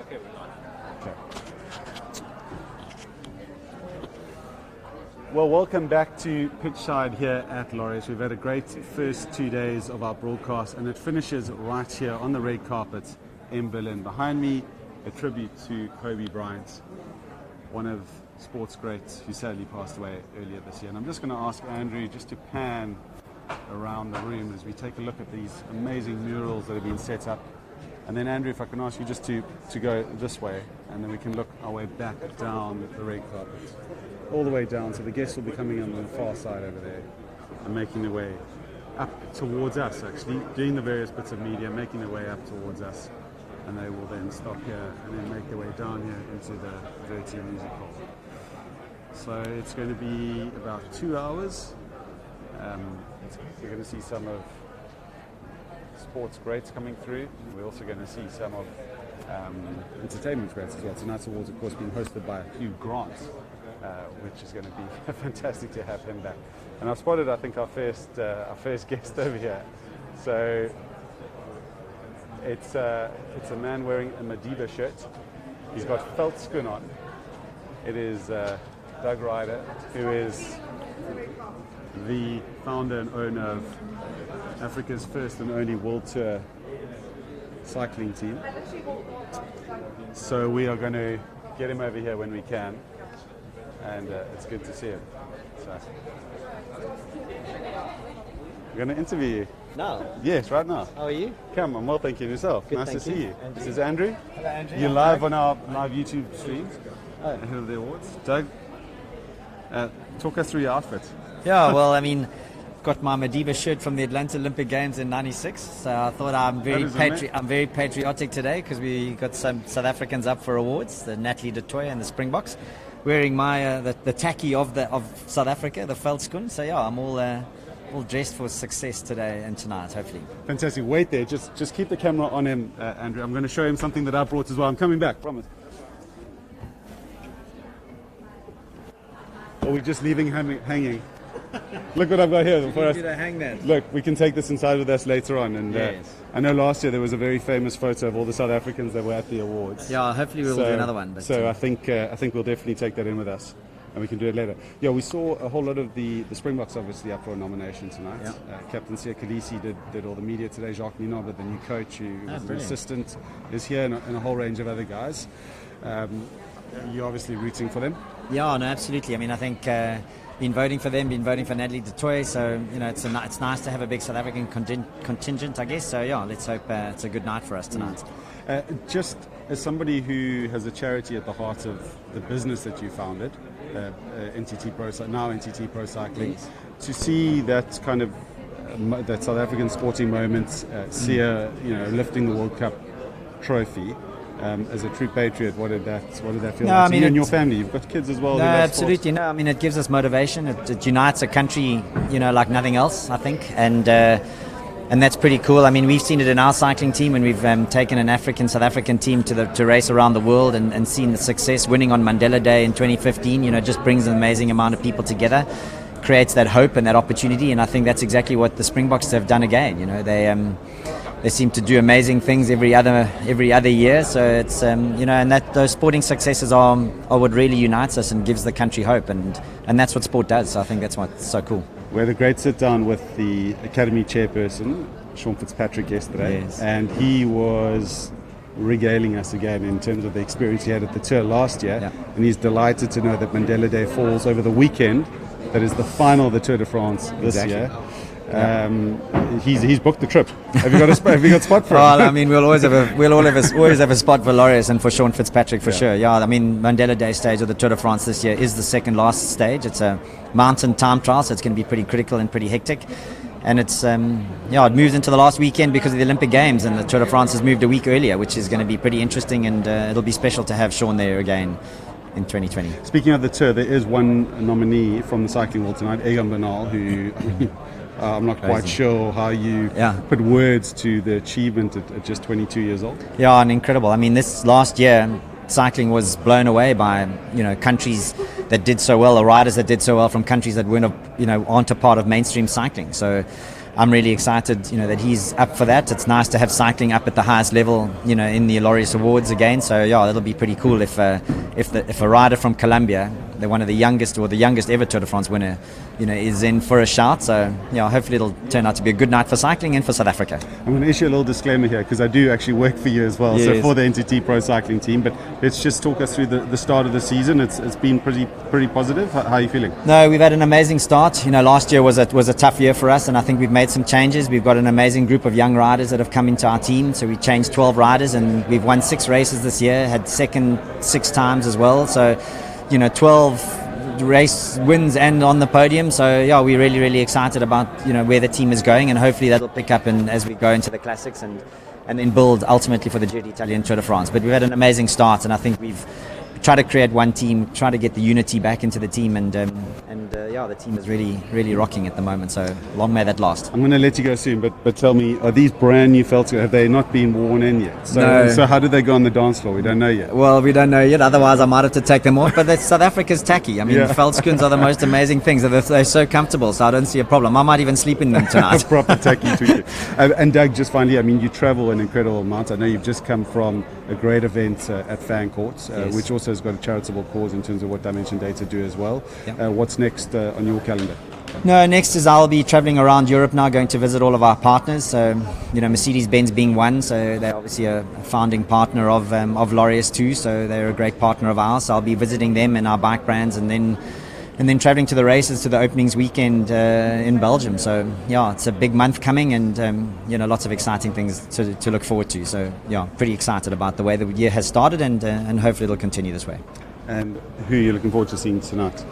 Okay. Well, welcome back to Pitchside here at Laureus. We've had a great first 2 days of our broadcast, and it finishes right here on the red carpet in Berlin. Behind me, a tribute to Kobe Bryant, one of sports greats who sadly passed away earlier this year. And I'm just going to ask Andrew just to pan around the room as we take a look at these amazing murals that have been set up. And then Andrew, if I can ask you just to go this way, and then we can look our way back down the red carpet, all the way down. So the guests will be coming on the far side over there and making their way up towards us, actually, doing the various bits of media, making their way up towards us. And they will then stop here and then make their way down here into the Verti Music Hall. So it's going to be about 2 hours. We're going to see some of sports greats coming through. We're also going to see some of entertainment greats as well. Tonight's awards, of course, being hosted by Hugh Grant, which is going to be fantastic to have him back. And I've spotted, I think, our first guest over here. So it's a man wearing a Madiba shirt. He's got felt schoon on. It is Doug Ryder, who is the founder and owner of Africa's first and only World Tour cycling team. So we are going to get him over here when we can, and it's good to see him. So we're going to interview you. Now? Yes, right now. How are you? Come, I'm well, thank you. Yourself? Good, nice to see you. Andrew. This is Andrew. Hello, Andrew. You're live on our live YouTube stream ahead Oh. of the awards. Doug, talk us through your outfit. Yeah, well, I mean, got my Madiba shirt from the Atlanta Olympic Games in '96, so I thought I'm very patriotic today because we got some South Africans up for awards, the Natalie du Toit and the Springboks, wearing my the tacky of South Africa, the veldskoen. So yeah, I'm all dressed for success today and tonight, hopefully. Fantastic. Wait there. Just keep the camera on him, Andrew. I'm going to show him something that I brought as well. I'm coming back, promise. Or we're just leaving hanging. Look what I've got here for us. Hang that. Look, we can take this inside with us later on. And Yes. I know last year there was a very famous photo of all the South Africans that were at the awards. Yeah, hopefully we'll do another one. But I think we'll definitely take that in with us, and we can do it later. Yeah, we saw a whole lot of the Springboks obviously up for a nomination tonight. Yeah. Captain Sia Khaleesi did all the media today. Jacques Minot, the new coach, who was the brilliant. assistant, is here, and a whole range of other guys. You're obviously rooting for them. Yeah, no, absolutely. I mean, I think been voting for them, been voting for Natalie du Toit, so you know, it's nice to have a big South African contingent, I guess. So yeah, let's hope it's a good night for us tonight. Just as somebody who has a charity at the heart of the business that you founded, NTT Pro, now NTT Pro Cycling, Yes. to see that kind of that South African sporting moment, Sia, lifting the World Cup trophy. As a true patriot, what did that feel like? I mean, you and your family, you've got kids as well. No, who love absolutely. sports. No, I mean, it gives us motivation. It unites a country, like nothing else, I think. And that's pretty cool. I mean, we've seen it in our cycling team when we've taken an South African team to race around the world and seen the success. Winning on Mandela Day in 2015, just brings an amazing amount of people together, creates that hope and that opportunity. And I think that's exactly what the Springboks have done again. They seem to do amazing things every other year. So it's and that those sporting successes are what really unites us and gives the country hope, and that's what sport does. So I think that's what's so cool. We had a great sit down with the Academy chairperson, Sean Fitzpatrick, yesterday, Yes. and he was regaling us again in terms of the experience he had at the Tour last year, Yeah. and he's delighted to know that Mandela Day falls over the weekend. That is the final of the Tour de France this Exactly. year. He's booked the trip. Have you got a spot for him? Well, I mean, we'll always have a spot for Laureus and for Sean Fitzpatrick for sure. Yeah, I mean, Mandela Day stage of the Tour de France this year is the second last stage. It's a mountain time trial, so it's going to be pretty critical and pretty hectic. And it's it moves into the last weekend because of the Olympic Games, and the Tour de France has moved a week earlier, which is going to be pretty interesting, and it'll be special to have Sean there again in 2020. Speaking of the Tour, there is one nominee from the cycling world tonight, Egan Bernal, who I'm not quite sure how you put words to the achievement at just 22 years old. Yeah, and incredible. I mean, this last year, cycling was blown away by countries that did so well, or riders that did so well from countries that aren't a part of mainstream cycling. So I'm really excited, you know, that he's up for that. It's nice to have cycling up at the highest level, you know, in the Laureus Awards again. So yeah, that'll be pretty cool if a rider from Colombia, they're one of the youngest ever Tour de France winner, you know, is in for a shout. So yeah, hopefully it'll turn out to be a good night for cycling and for South Africa. I'm going to issue a little disclaimer here because I do actually work for you as well, yes. So for the NTT Pro Cycling team. But let's just talk us through the start of the season. It's been pretty positive. How are you feeling? No, we've had an amazing start. You know, last year was a tough year for us, and I think we've made some changes. We've got an amazing group of young riders that have come into our team. So we changed 12 riders, and we've won 6 races this year. Had second 6 times as well. So, you know, 12 race wins and on the podium. So yeah, we're really excited about, you know, where the team is going, and hopefully that'll pick up as we go into the classics and then build ultimately for the Giro d'Italia and Tour de France. But we've had an amazing start, and I think we've tried to create one team, try to get the unity back into the team, and yeah, the team is really rocking at the moment. So long may that last. I'm going to let you go soon, but tell me, are these brand new felts? Have they not been worn in yet? No. So how did they go on the dance floor? We don't know yet. Well, we don't know yet. Otherwise, I might have to take them off. But South Africa's tacky. I mean, Yeah. Veldskoens are the most amazing things. They're so comfortable, so I don't see a problem. I might even sleep in them tonight. Proper tacky to you. And Doug, just finally, I mean, you travel an incredible amount. I know you've just come from a great event at Fancourt, Yes. which also has got a charitable cause in terms of what Dimension Data do as well. Yeah. What's next on your calendar? No, next is I'll be traveling around Europe now, going to visit all of our partners. So, you know, Mercedes-Benz being one, so they're obviously a founding partner of Laureus too. So they're a great partner of ours. So I'll be visiting them and our bike brands, and then traveling to the races, to the openings weekend in Belgium. So yeah, it's a big month coming, and you know, lots of exciting things to look forward to. So yeah, pretty excited about the way the year has started, and hopefully it'll continue this way. And who are you looking forward to seeing tonight?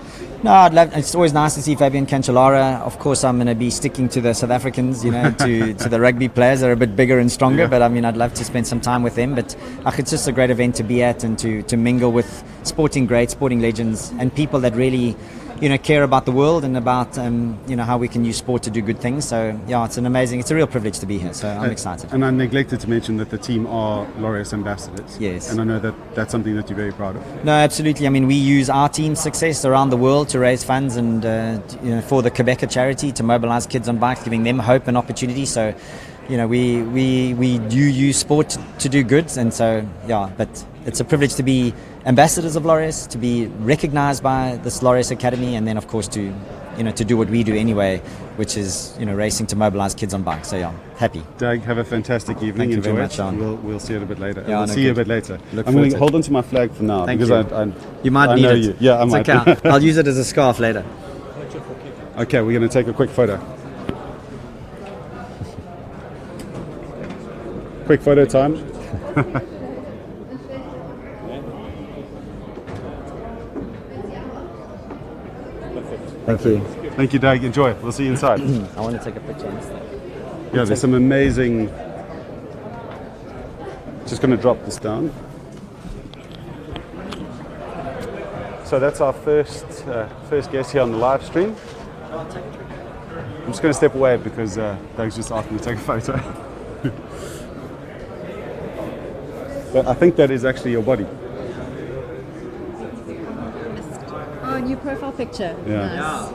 No, it's always nice to see Fabian Cancellara. Of course, I'm going to be sticking to the South Africans, you know, to the rugby players. They're a bit bigger and stronger, Yeah. but I mean, I'd love to spend some time with them. But it's just a great event to be at, and to mingle with sporting greats, sporting legends, and people that really, you know, care about the world and about, you know, how we can use sport to do good things. So yeah, it's a real privilege to be here. So I'm excited. And I neglected to mention that the team are Laureus ambassadors. Yes. And I know that that's something that you're very proud of. No, absolutely. I mean, we use our team's success around the world to raise funds and you know, for the Quebecer charity, to mobilize kids on bikes, giving them hope and opportunity. So, you know, we do use sport to do good, and so yeah. But it's a privilege to be ambassadors of Laureus, to be recognized by this Laureus Academy, and then of course to do what we do anyway, which is, you know, racing to mobilize kids on bikes. So yeah, happy. Doug, have a fantastic evening. Thank you Enjoy very much, it. Sean. We'll see you a bit later. Yeah, We'll no, see you a good. bit later. Look I'm forward going to to it. hold on to my flag for now. Thank because you. I You might I need know it. you. Yeah, I It's might. okay. I'll use it as a scarf later. Okay, we're going to take a quick photo. Quick photo time. Thank you. Thank you, Doug. Enjoy. We'll see you inside. I want to take a picture. Yeah, there's some amazing. Just going to drop this down. So that's our first guest here on the live stream. I'm just going to step away because Doug's just asked me to take a photo. But I think that is actually your body. Oh, new profile picture. Yeah. Nice.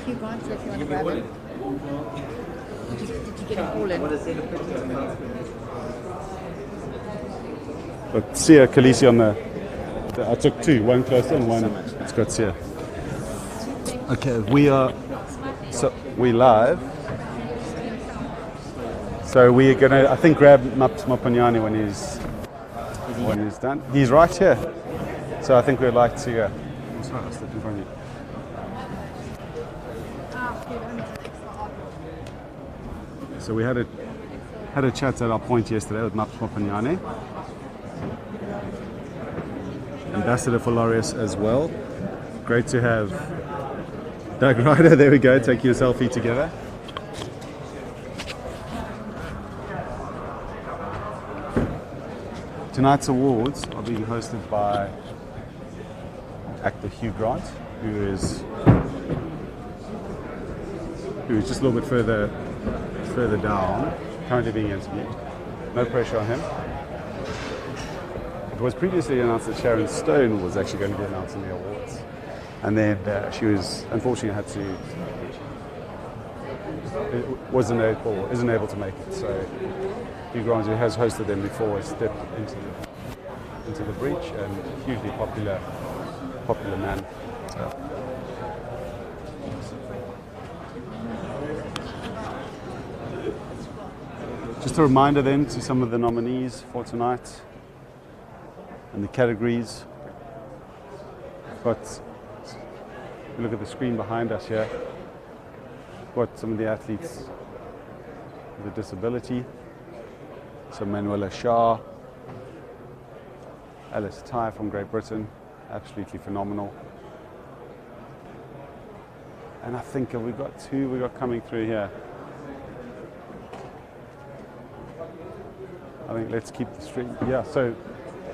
Few guys if you want to grab it. Did you get it all in? But Sia Khaleesi on the I took 2, one closer and one. It's got Sia. Okay, we live. So we're gonna, I think, grab Mapanyane when he's done. He's right here. So I think we'd like to. I'm sorry, I stepped in front of you. So we had a chat at our point yesterday with Mapanyane, ambassador for Laureus as well. Great to have Doug Ryder. There we go, taking a selfie together. Tonight's awards are being hosted by actor Hugh Grant, who is just a little bit further down, currently being interviewed. No pressure on him. It was previously announced that Sharon Stone was actually going to be announcing the awards, and then she was unfortunately had to wasn't able or isn't able to make it. So Hugh Grant, who has hosted them before, has stepped into the breach, and hugely popular man. So. Just a reminder then to some of the nominees for tonight and the categories. But if you look at the screen behind us here, got some of the athletes with a disability. So Manuela Shah, Alice Tai from Great Britain, absolutely phenomenal. And I think we got two we got coming through here. I think let's keep the stream. Yeah, so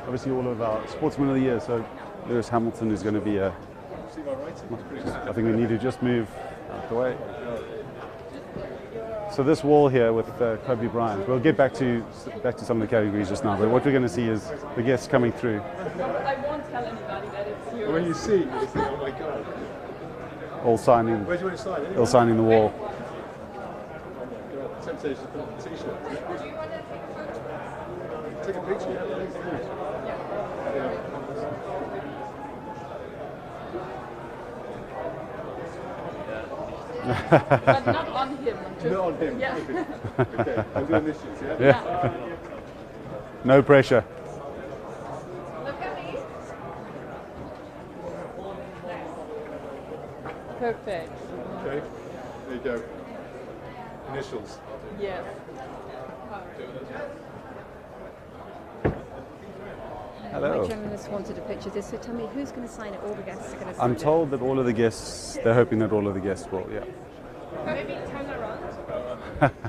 obviously all of our sportsmen of the year. So Lewis Hamilton is going to be a. I think we need to just move out the way. So this wall here with Kobe Bryant. We'll get back to some of the categories just now. But what we're going to see is the guests coming through. I won't tell anybody that it's yours. When you see, you think, oh my God. All signing. Where do you want to sign? Anyway? All signing the wall. Oh my God. Temptation to put on a t-shirt. Do you want to take a photo? Take a picture. But not on him. Not on him. Yeah. Okay. I'm doing this shit, yeah? Yeah. No pressure. Look at me. Perfect. Okay. There you go. Initials. Yes. Hello. My journalist wanted a picture of this, so tell me who's going to sign it? All the guests are going to sign I'm it. told that all of the guests, they're hoping that all of the guests will, yeah. Maybe turn around.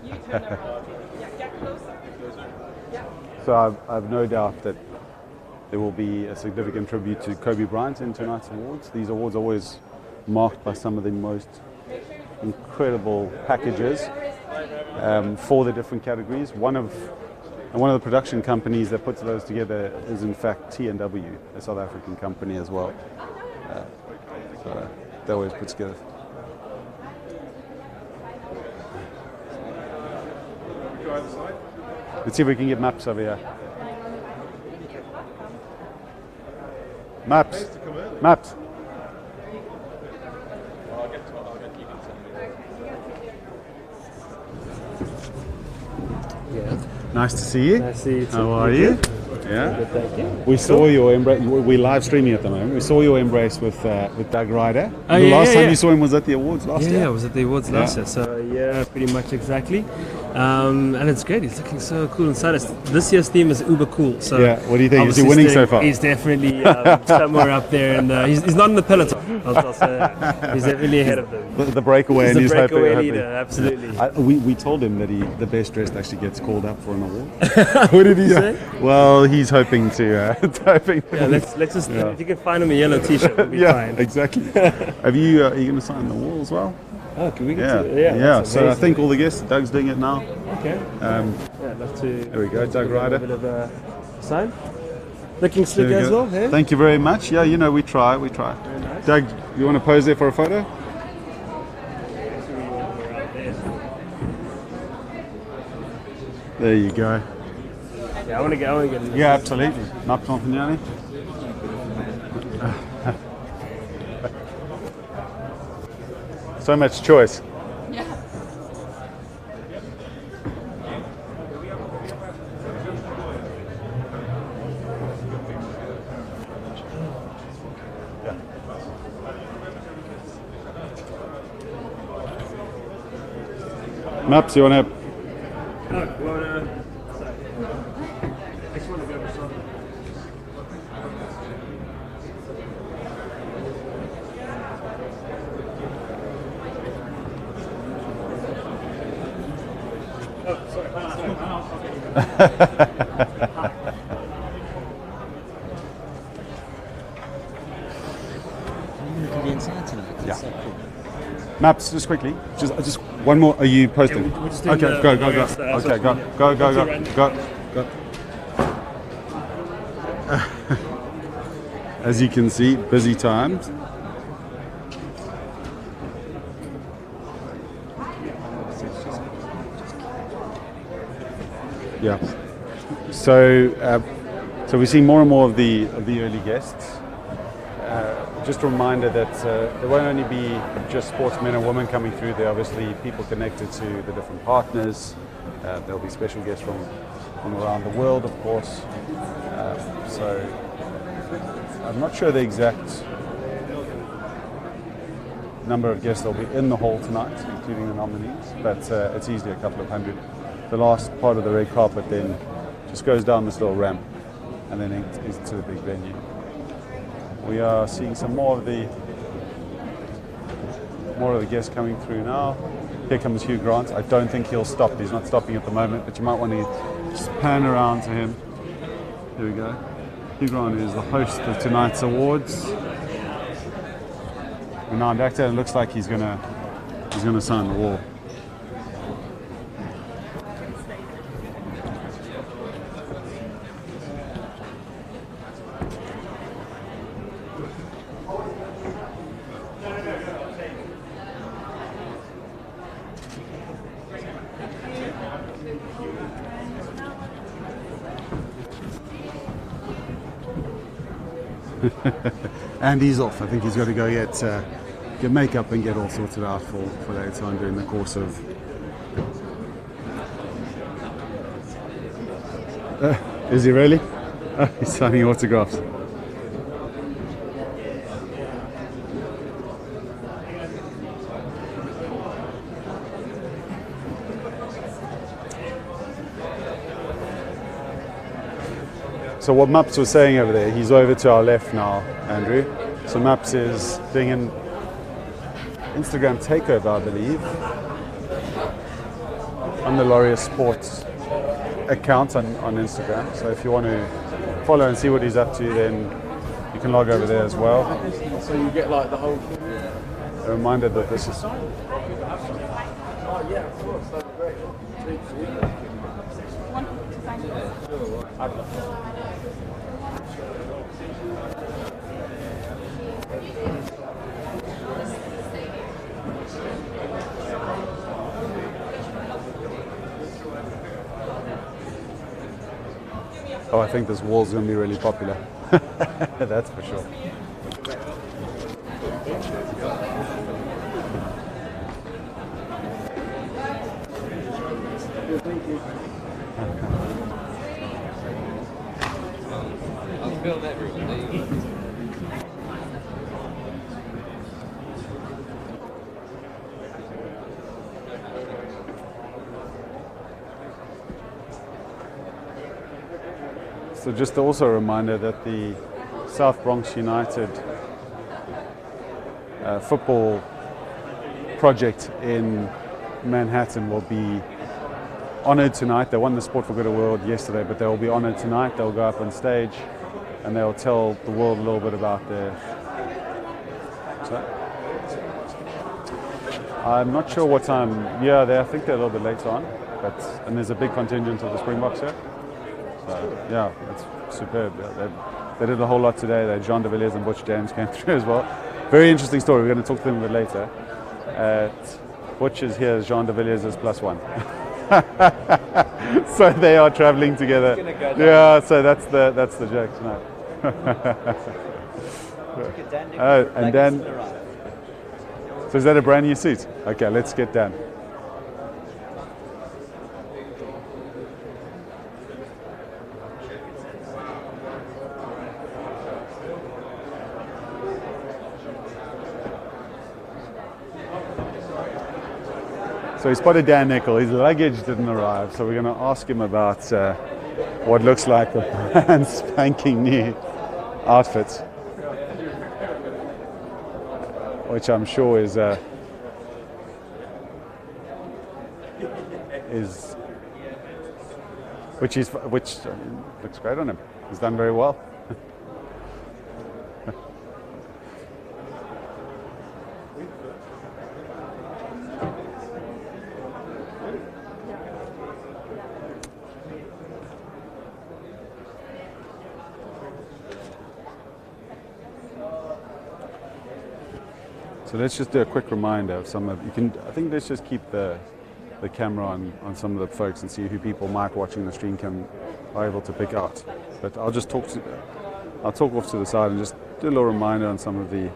You turn around. Yeah, get closer. Yeah. So I've no doubt that there will be a significant tribute to Kobe Bryant in tonight's awards. These awards are always marked by some of the most incredible packages for the different categories. One of the production companies that puts those together is in fact T&W, a South African company as well. So they always put together. Go either side. Let's see if we can get maps over here. Maps. To come early. Maps. I'll get you can tell me. Yeah. Nice to see you. Nice to see you too. How are you? Yeah. Good, thank you. We saw your embrace. We're live streaming at the moment. We saw your embrace with Doug Ryder. Oh, The yeah, last yeah, time yeah. you saw him was at the awards last Yeah, year. I was at the awards last year, so yeah, pretty much exactly. And it's great. He's looking so cool and stylish. This year's theme is uber cool. So Yeah, what do you think? Is he obviously winning so far? He's definitely somewhere up there, and he's not in the peloton. I'll say that. He's definitely ahead of them. The breakaway, He's and the he's breakaway hoping. leader, absolutely. We told him that the best dressed actually gets called up for an award. What did he say? Well, he's hoping to. Yeah, let's just if you can find him a yellow T-shirt, we'll be Yeah, fine. exactly. Have you? Are you going to sign the wall as well? Oh, can we get Yeah, to it? yeah. That's So I amazing. think all the guests. Doug's doing it now. Okay. Yeah, I'd love to. There we go, Doug give Ryder. A bit of a sign. Looking There slick we as go. well. Hey? Thank you very much. Yeah, we try. Very nice. Doug, you want to pose there for a photo? There you go. Yeah, I want to get. Yeah, absolutely. Napton Pignani. So much choice. Yeah. Maps, you want to? Look at the inside tonight. It's Yeah. so cool. Maps, just quickly. Just one more. Are you posting? Yeah, we're just doing Okay, the go. Laureus, Okay, social media. go. As you can see, busy times. Yeah. So, so we see more and more of the early guests. Just a reminder that there won't only be just sportsmen and women coming through. There are obviously people connected to the different partners. There'll be special guests from around the world, of course. So I'm not sure the exact number of guests that'll be in the hall tonight, including the nominees, but it's easily a couple of hundred. The last part of the red carpet then just goes down this little ramp and then into the big venue. We are seeing some more of the guests coming through now. Here comes Hugh Grant. I don't think he'll stop. He's not stopping at the moment, but you might want to just pan around to him. Here we go. Hugh Grant is the host of tonight's awards. Renowned actor, and it looks like he's gonna sign the wall. And he's off. I think he's got to go get makeup and get all sorted out for later on during the course of. Is he really? Oh, he's signing autographs. So what Maps was saying over there, he's over to our left now, Andrew. So Maps is doing an Instagram takeover, I believe, on the Laureus Sports account on Instagram. So if you want to follow and see what he's up to, then you can log over there as well. So you get like the whole. A reminder that this is. Oh yeah, of course, that'd be great. Oh, I think this wall's going to be really popular. That's for sure. I'll film everybody. So just also a reminder that the South Bronx United football project in Manhattan will be honoured tonight. They won the Sport for Good Award yesterday, but they will be honoured tonight. They'll go up on stage and they'll tell the world a little bit about their... I'm not sure what time. Yeah, I think they're a little bit later on, and there's a big contingent of the Springboks here. So, yeah, it's superb. They did a whole lot today. Jean de Villiers and Butch James came through as well. Very interesting story. We're going to talk to them a bit later. Butch is here, Jean de Villiers is +1. So they are traveling together. Yeah, so that's the joke tonight. And Dan. So is that a brand new suit? Okay, let's get Dan. So he spotted Dan Nickel. His luggage didn't arrive, so we're going to ask him about what looks like a brand spanking new outfit, which I'm sure is which looks great on him. He's done very well. So let's just do a quick reminder of some of you can. I think let's just keep the the camera on some of the folks and see who people might watching the stream are able to pick out. But I'll talk off to the side and just do a little reminder on some of the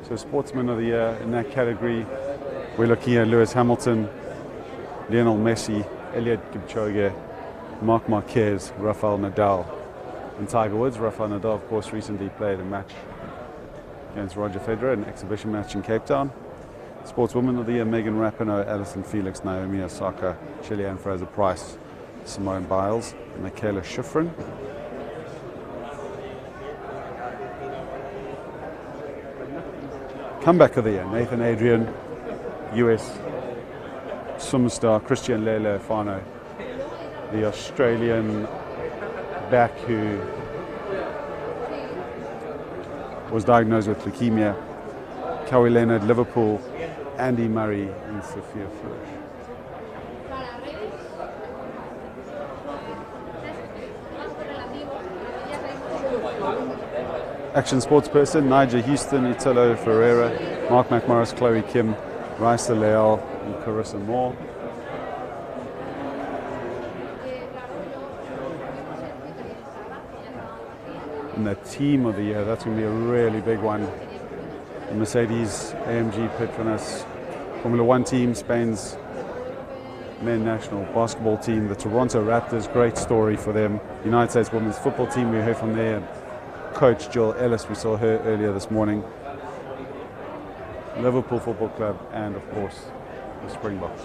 so Sportsman of the Year in that category. We're looking at Lewis Hamilton, Lionel Messi, Eliud Kipchoge, Marc Marquez, Rafael Nadal, and Tiger Woods. Rafael Nadal, of course, recently played a match against Roger Federer, an exhibition match in Cape Town. Sportswoman of the Year, Megan Rapinoe, Alison Felix, Naomi Osaka, Shelley-Ann Fraser-Price, Simone Biles, and Michaela Schifrin. Comeback of the Year, Nathan Adrian, US swim star Christian Lele Fano, the Australian back who was diagnosed with leukemia, Kawhi Leonard, Liverpool, Andy Murray, and Sophia Flourish. Action sports person, Nigel Houston, Italo Ferreira, Mark McMorris, Chloe Kim, Raisa Leal, and Carissa Moore. And the team of the year, that's going to be a really big one. The Mercedes AMG Petronas Formula One team, Spain's men national basketball team, the Toronto Raptors, great story for them. United States women's football team, we heard from their coach Jill Ellis, we saw her earlier this morning. Liverpool Football Club, and of course the Springboks.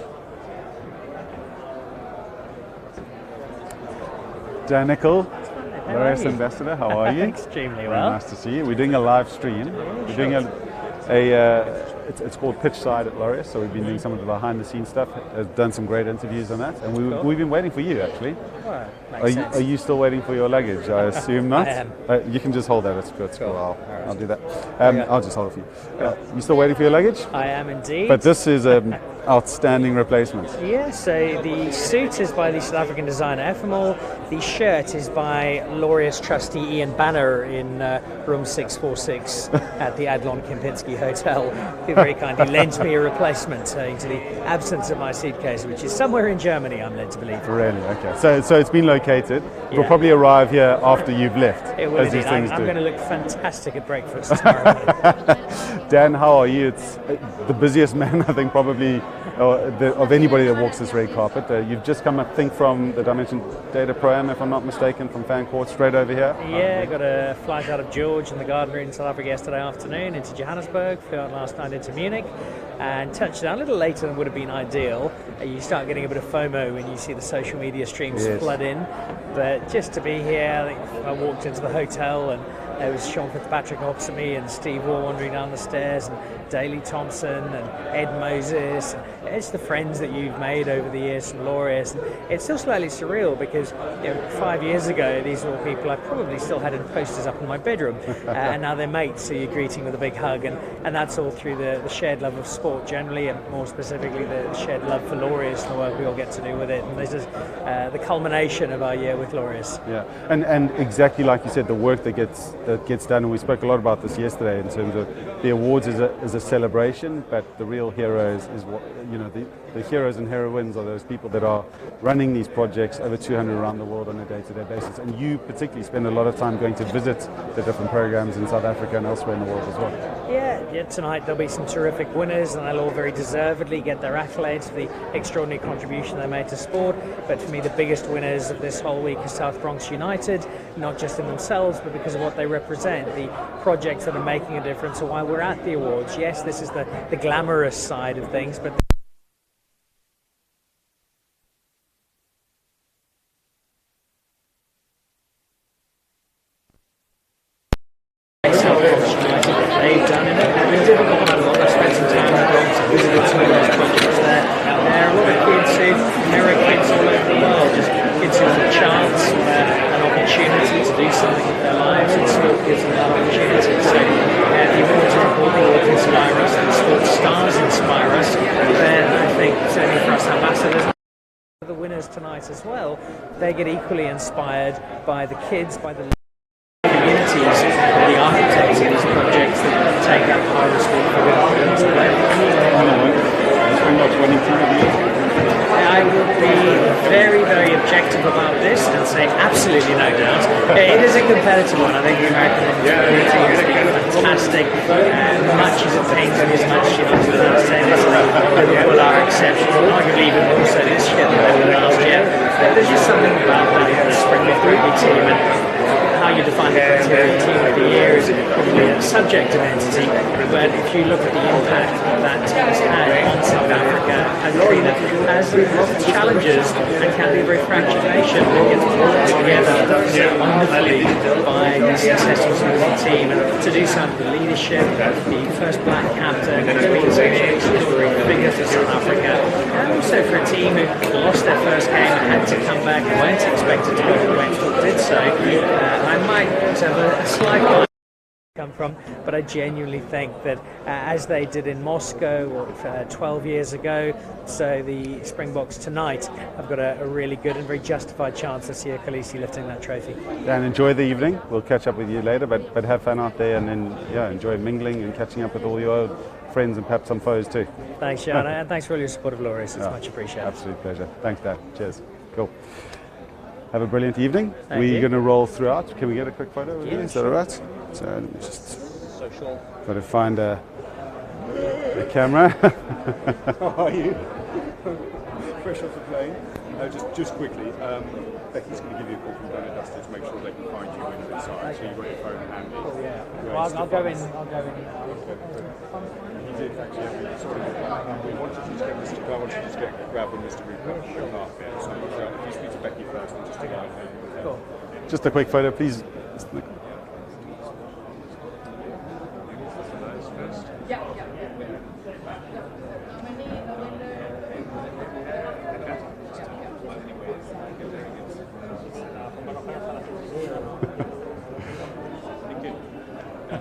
Dan Nicol, Laureus Ambassador, how are you? Extremely Very well. nice to see you. We're doing a live stream. We're doing it's called Pitchside at Laureus, so we've been doing some of the behind the scenes stuff, done some great interviews on that, and we've been waiting for you actually. Well, makes sense. Are you still waiting for your luggage? I assume not. I am. You can just hold that. It's good. Cool. I'll do that. I'll just hold it for you. You still waiting for your luggage? I am indeed. But this is an outstanding replacement. Yeah, so the suit is by the South African designer Ephemal. The shirt is by Laureus trustee Ian Banner in room 646 at the Adlon Kempinski Hotel, who very kindly lent me a replacement owing to the absence of my suitcase, which is somewhere in Germany, I'm led to believe. Really? Okay. So it's been located. It'll Yeah. probably arrive here after you've left. It will as these indeed. things I'm do. going to look fantastic at breakfast tomorrow morning. Dan, how are you? It's the busiest man, I think, probably of anybody that walks this red carpet. You've just come, I think, from the Dimension Data Pro-Am, if I'm not mistaken, from Fan Court, straight over here. Yeah, got a flight out of George and the Gardner in South Africa yesterday afternoon into Johannesburg, flew out last night into Munich, and touched down a little later than would have been ideal. You start getting a bit of FOMO when you see the social media streams Yes. flood in, but just to be here, I walked into the hotel and there was Sean Fitzpatrick opposite me and Steve Waugh wandering down the stairs and Daley Thompson and Ed Moses. It's the friends that you've made over the years from Laureus. It's still slightly surreal because 5 years ago these were all people I probably still had in posters up in my bedroom, and now they're mates, so you're greeting with a big hug, and that's all through the shared love of sport generally, and more specifically the shared love for Laureus and the work we all get to do with it. And this is the culmination of our year with Laureus. Yeah, and exactly like you said, the work that gets done, and we spoke a lot about this yesterday in terms of the awards is a celebration, but the real hero is what the heroes and heroines are those people that are running these projects, over 200 around the world on a day-to-day basis. And you particularly spend a lot of time going to visit the different programs in South Africa and elsewhere in the world as well. Yeah, tonight there'll be some terrific winners, and they'll all very deservedly get their accolades for the extraordinary contribution they made to sport. But for me, the biggest winners of this whole week are South Bronx United, not just in themselves, but because of what they represent, the projects that are making a difference, and why we're at the awards. Yes, this is the glamorous side of things, but they've done it. They've difficult a lot. I've spent some time in the Bronx. I've visited some of those projects there. There are a lot of kids who, there are kids all over the world, just kids who have a chance, an opportunity to do something with their lives, and sport gives them that opportunity. So if you want to report the work inspire us, and sports stars inspire us, then I think certainly for us ambassadors, the winners tonight as well, they get equally inspired by the kids, by the communities, the architects of these projects that take up high school for I will be very, very objective about this and say absolutely no doubt. It is a competitive one. I think the American community has been fantastic. Much as it pains me as much, without saying this, Liverpool are exceptional, arguably even more so this year than they were last year. There's just something about that Springbok rugby team and how you define the criteria team of the year is probably a subjective entity, but if you look at the impact that team has had on South Africa as a team that has lots of challenges and can be a very fractured nation, it gets brought together so wonderfully by this successful Zulu team, and to do so with the leadership, the first black captain who's been such an extraordinary figure for South Africa, and also for a team who lost their first game and had to come back and weren't expected to go to Wentworth, did so. I might have a slight line come from, but I genuinely think that as they did in Moscow 12 years ago, so the Springboks tonight have got a really good and very justified chance to see a Khaleesi lifting that trophy. Dan, enjoy the evening. We'll catch up with you later, but have fun out there, and then enjoy mingling and catching up with all your old friends and perhaps some foes too. Thanks, Sean, and thanks for all your support of Laureus. It's much appreciated. Absolute pleasure. Thanks, Dan. Cheers. Cool. Have a brilliant evening. Thank We're you. going to roll throughout. Can we get a quick photo? Yeah, Is that all right? So let me just got to find a camera. How are you? Fresh off the plane. Just quickly, Becky's going to give you a call from Bernard Duster to make sure they can find you when you're inside. So you've got your phone handy. Oh, yeah. Well, I'll go in. He did actually have me sort of. We wanted you to get Mr. I wanted you to get grab with Mr. Rupert. So if you speak to Becky first, and just to go. Cool. Just a quick photo, please.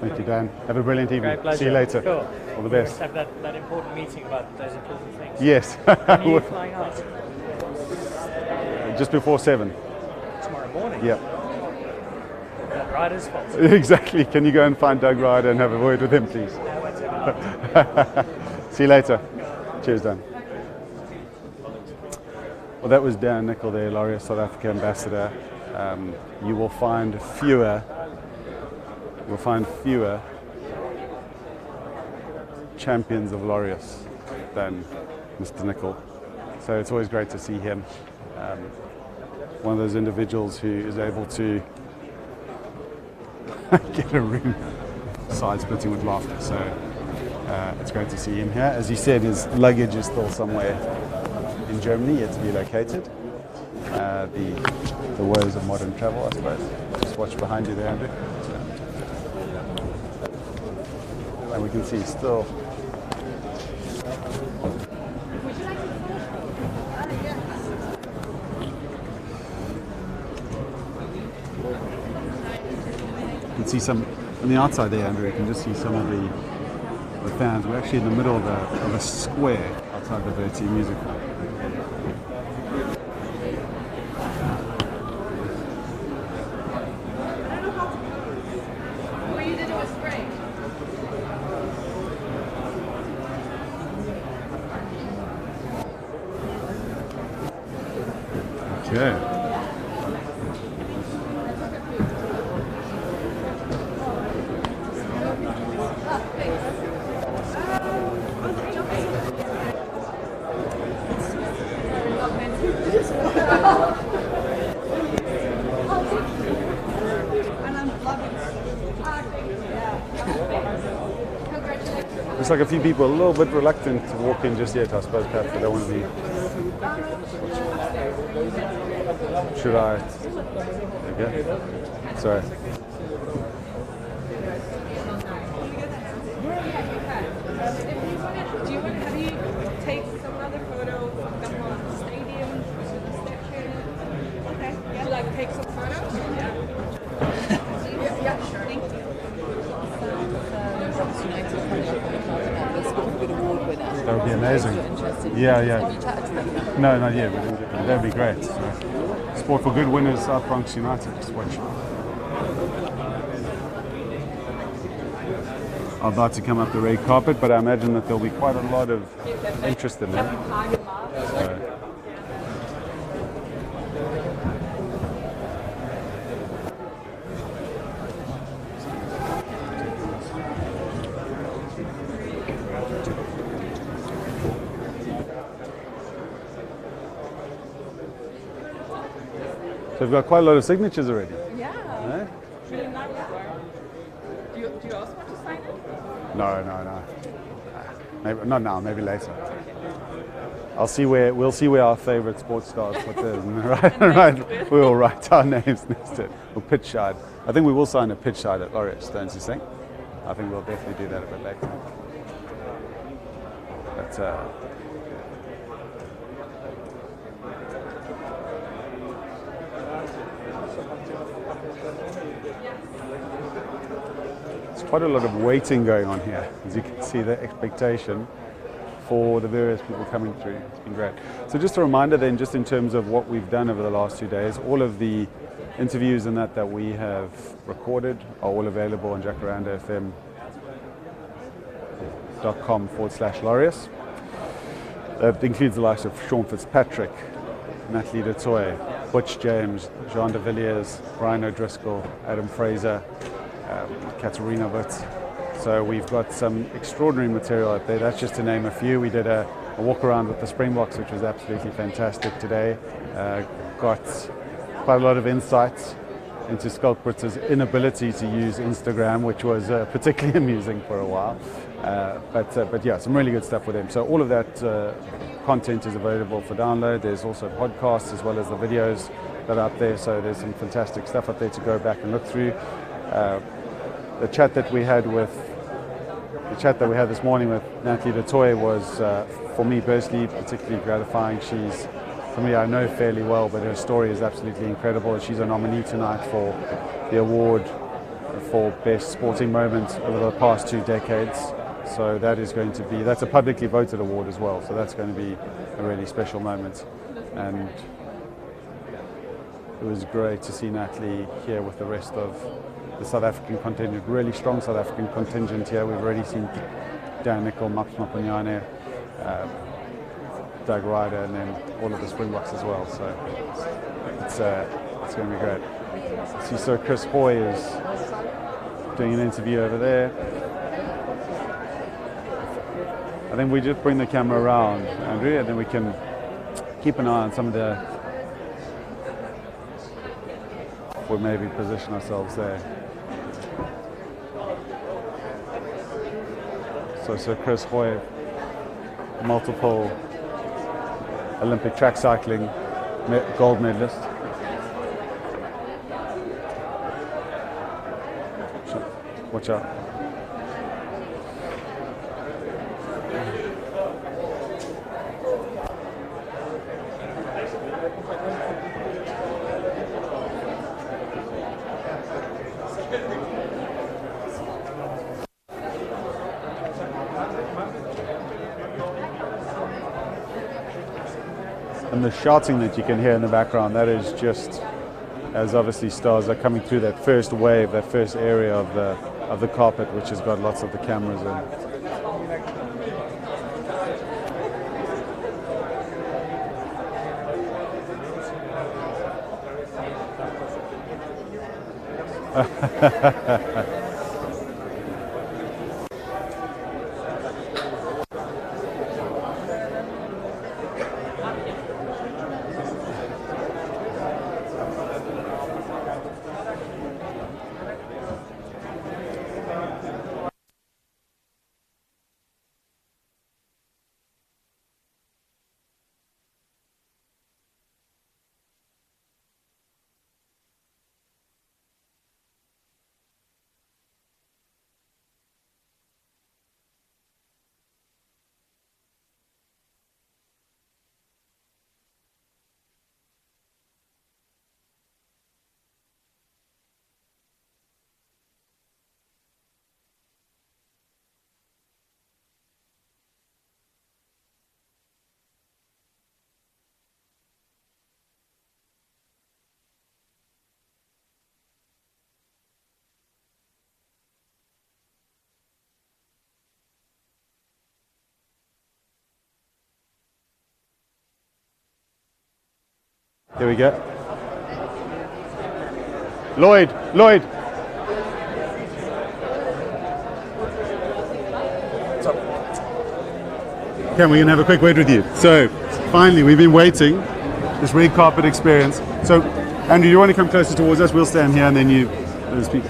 Thank you, Dan. Have a brilliant evening. Great pleasure. See you later. Cool. All the We'll best. have that important meeting about those important things. Yes. When are you flying out? Just before 7. Tomorrow morning? Yeah. That rider's fault. Exactly. Can you go and find Doug Ryder and have a word with him, please? See you later. Cheers, Dan. Well, that was Dan Nicol there, Laureus South Africa ambassador. You will find fewer champions of Laureus than Mr. Nicol. So it's always great to see him. One of those individuals who is able to get a room side-splitting with laughter. So it's great to see him here. As he said, his luggage is still somewhere in Germany, yet to be located. The woes of modern travel, I suppose. Just watch behind you there, Andrew. And we can see still you can see some on the outside there, Andrew. You can just see some of the fans. We're actually in the middle of a square outside the Verti Music Hall. Okay. Looks like a few people are a little bit reluctant to walk in just yet. I suppose perhaps they don't want to be. Should I? Okay. Sorry. Do you want to take some other photo of them on the stadium? Okay. Yeah. Like take some photos? Yeah. Yeah, sure. Thank you. That would be amazing. Yeah, yeah. No, not yet. But that'd be great. So, Sport for Good winners, South Bronx United. Just watch. I'm about to come up the red carpet, but I imagine that there'll be quite a lot of interest in them. So, so we've got quite a lot of signatures already. Yeah. Really nice. Do you also want to sign it? No. Maybe not now. Maybe later. We'll see where our favourite sports stars put theirs. Right. We will write our names next to it. We'll pitch side. I think we will sign a pitch side at Laureus, don't you think? I think we'll definitely do that a bit later. But there's quite a lot of waiting going on here, as you can see, the expectation for the various people coming through. It's been great. So just a reminder then, just in terms of what we've done over the last 2 days, all of the interviews and that we have recorded are all available on jacarandafm.com/Laureus. That includes the likes of Sean Fitzpatrick, Natalie DeToy, Butch James, Jean de Villiers, Ryan O'Driscoll, Adam Fraser, Katarina Witt. So we've got some extraordinary material out there. That's just to name a few. We did a walk around with the Springboks, which was absolutely fantastic today. Got quite a lot of insights into Skulkbritz's inability to use Instagram, which was particularly amusing for a while. But yeah, some really good stuff with him. So all of that content is available for download. There's also podcasts as well as the videos that are up there. So there's some fantastic stuff up there to go back and look through. The chat that we had this morning with Natalie DeToy was, for me personally, particularly gratifying. She's somebody I know fairly well, but her story is absolutely incredible. She's a nominee tonight for the award for Best Sporting Moment over the past 2 decades. So that's a publicly voted award as well. So that's going to be a really special moment. And it was great to see Natalie here with the rest of the South African contingent, really strong South African contingent here. We've already seen Dan Nicol, Maps Mapanyane, Doug Ryder, and then all of the Springboks as well. So it's going to be great. See, so Chris Hoy is doing an interview over there. I think we just bring the camera around, Andrew, and then we can keep an eye on some of the. We'll maybe position ourselves there. So Chris Hoy, multiple Olympic track cycling gold medalist. Watch out. And the shouting that you can hear in the background, that is just as obviously stars are coming through that first wave, that first area of the carpet, which has got lots of the cameras in. Here we go. Lloyd. Ken, we're going to have a quick word with you. So, finally, we've been waiting, this red carpet experience. So, Andrew, you want to come closer towards us? We'll stand here and then you speak.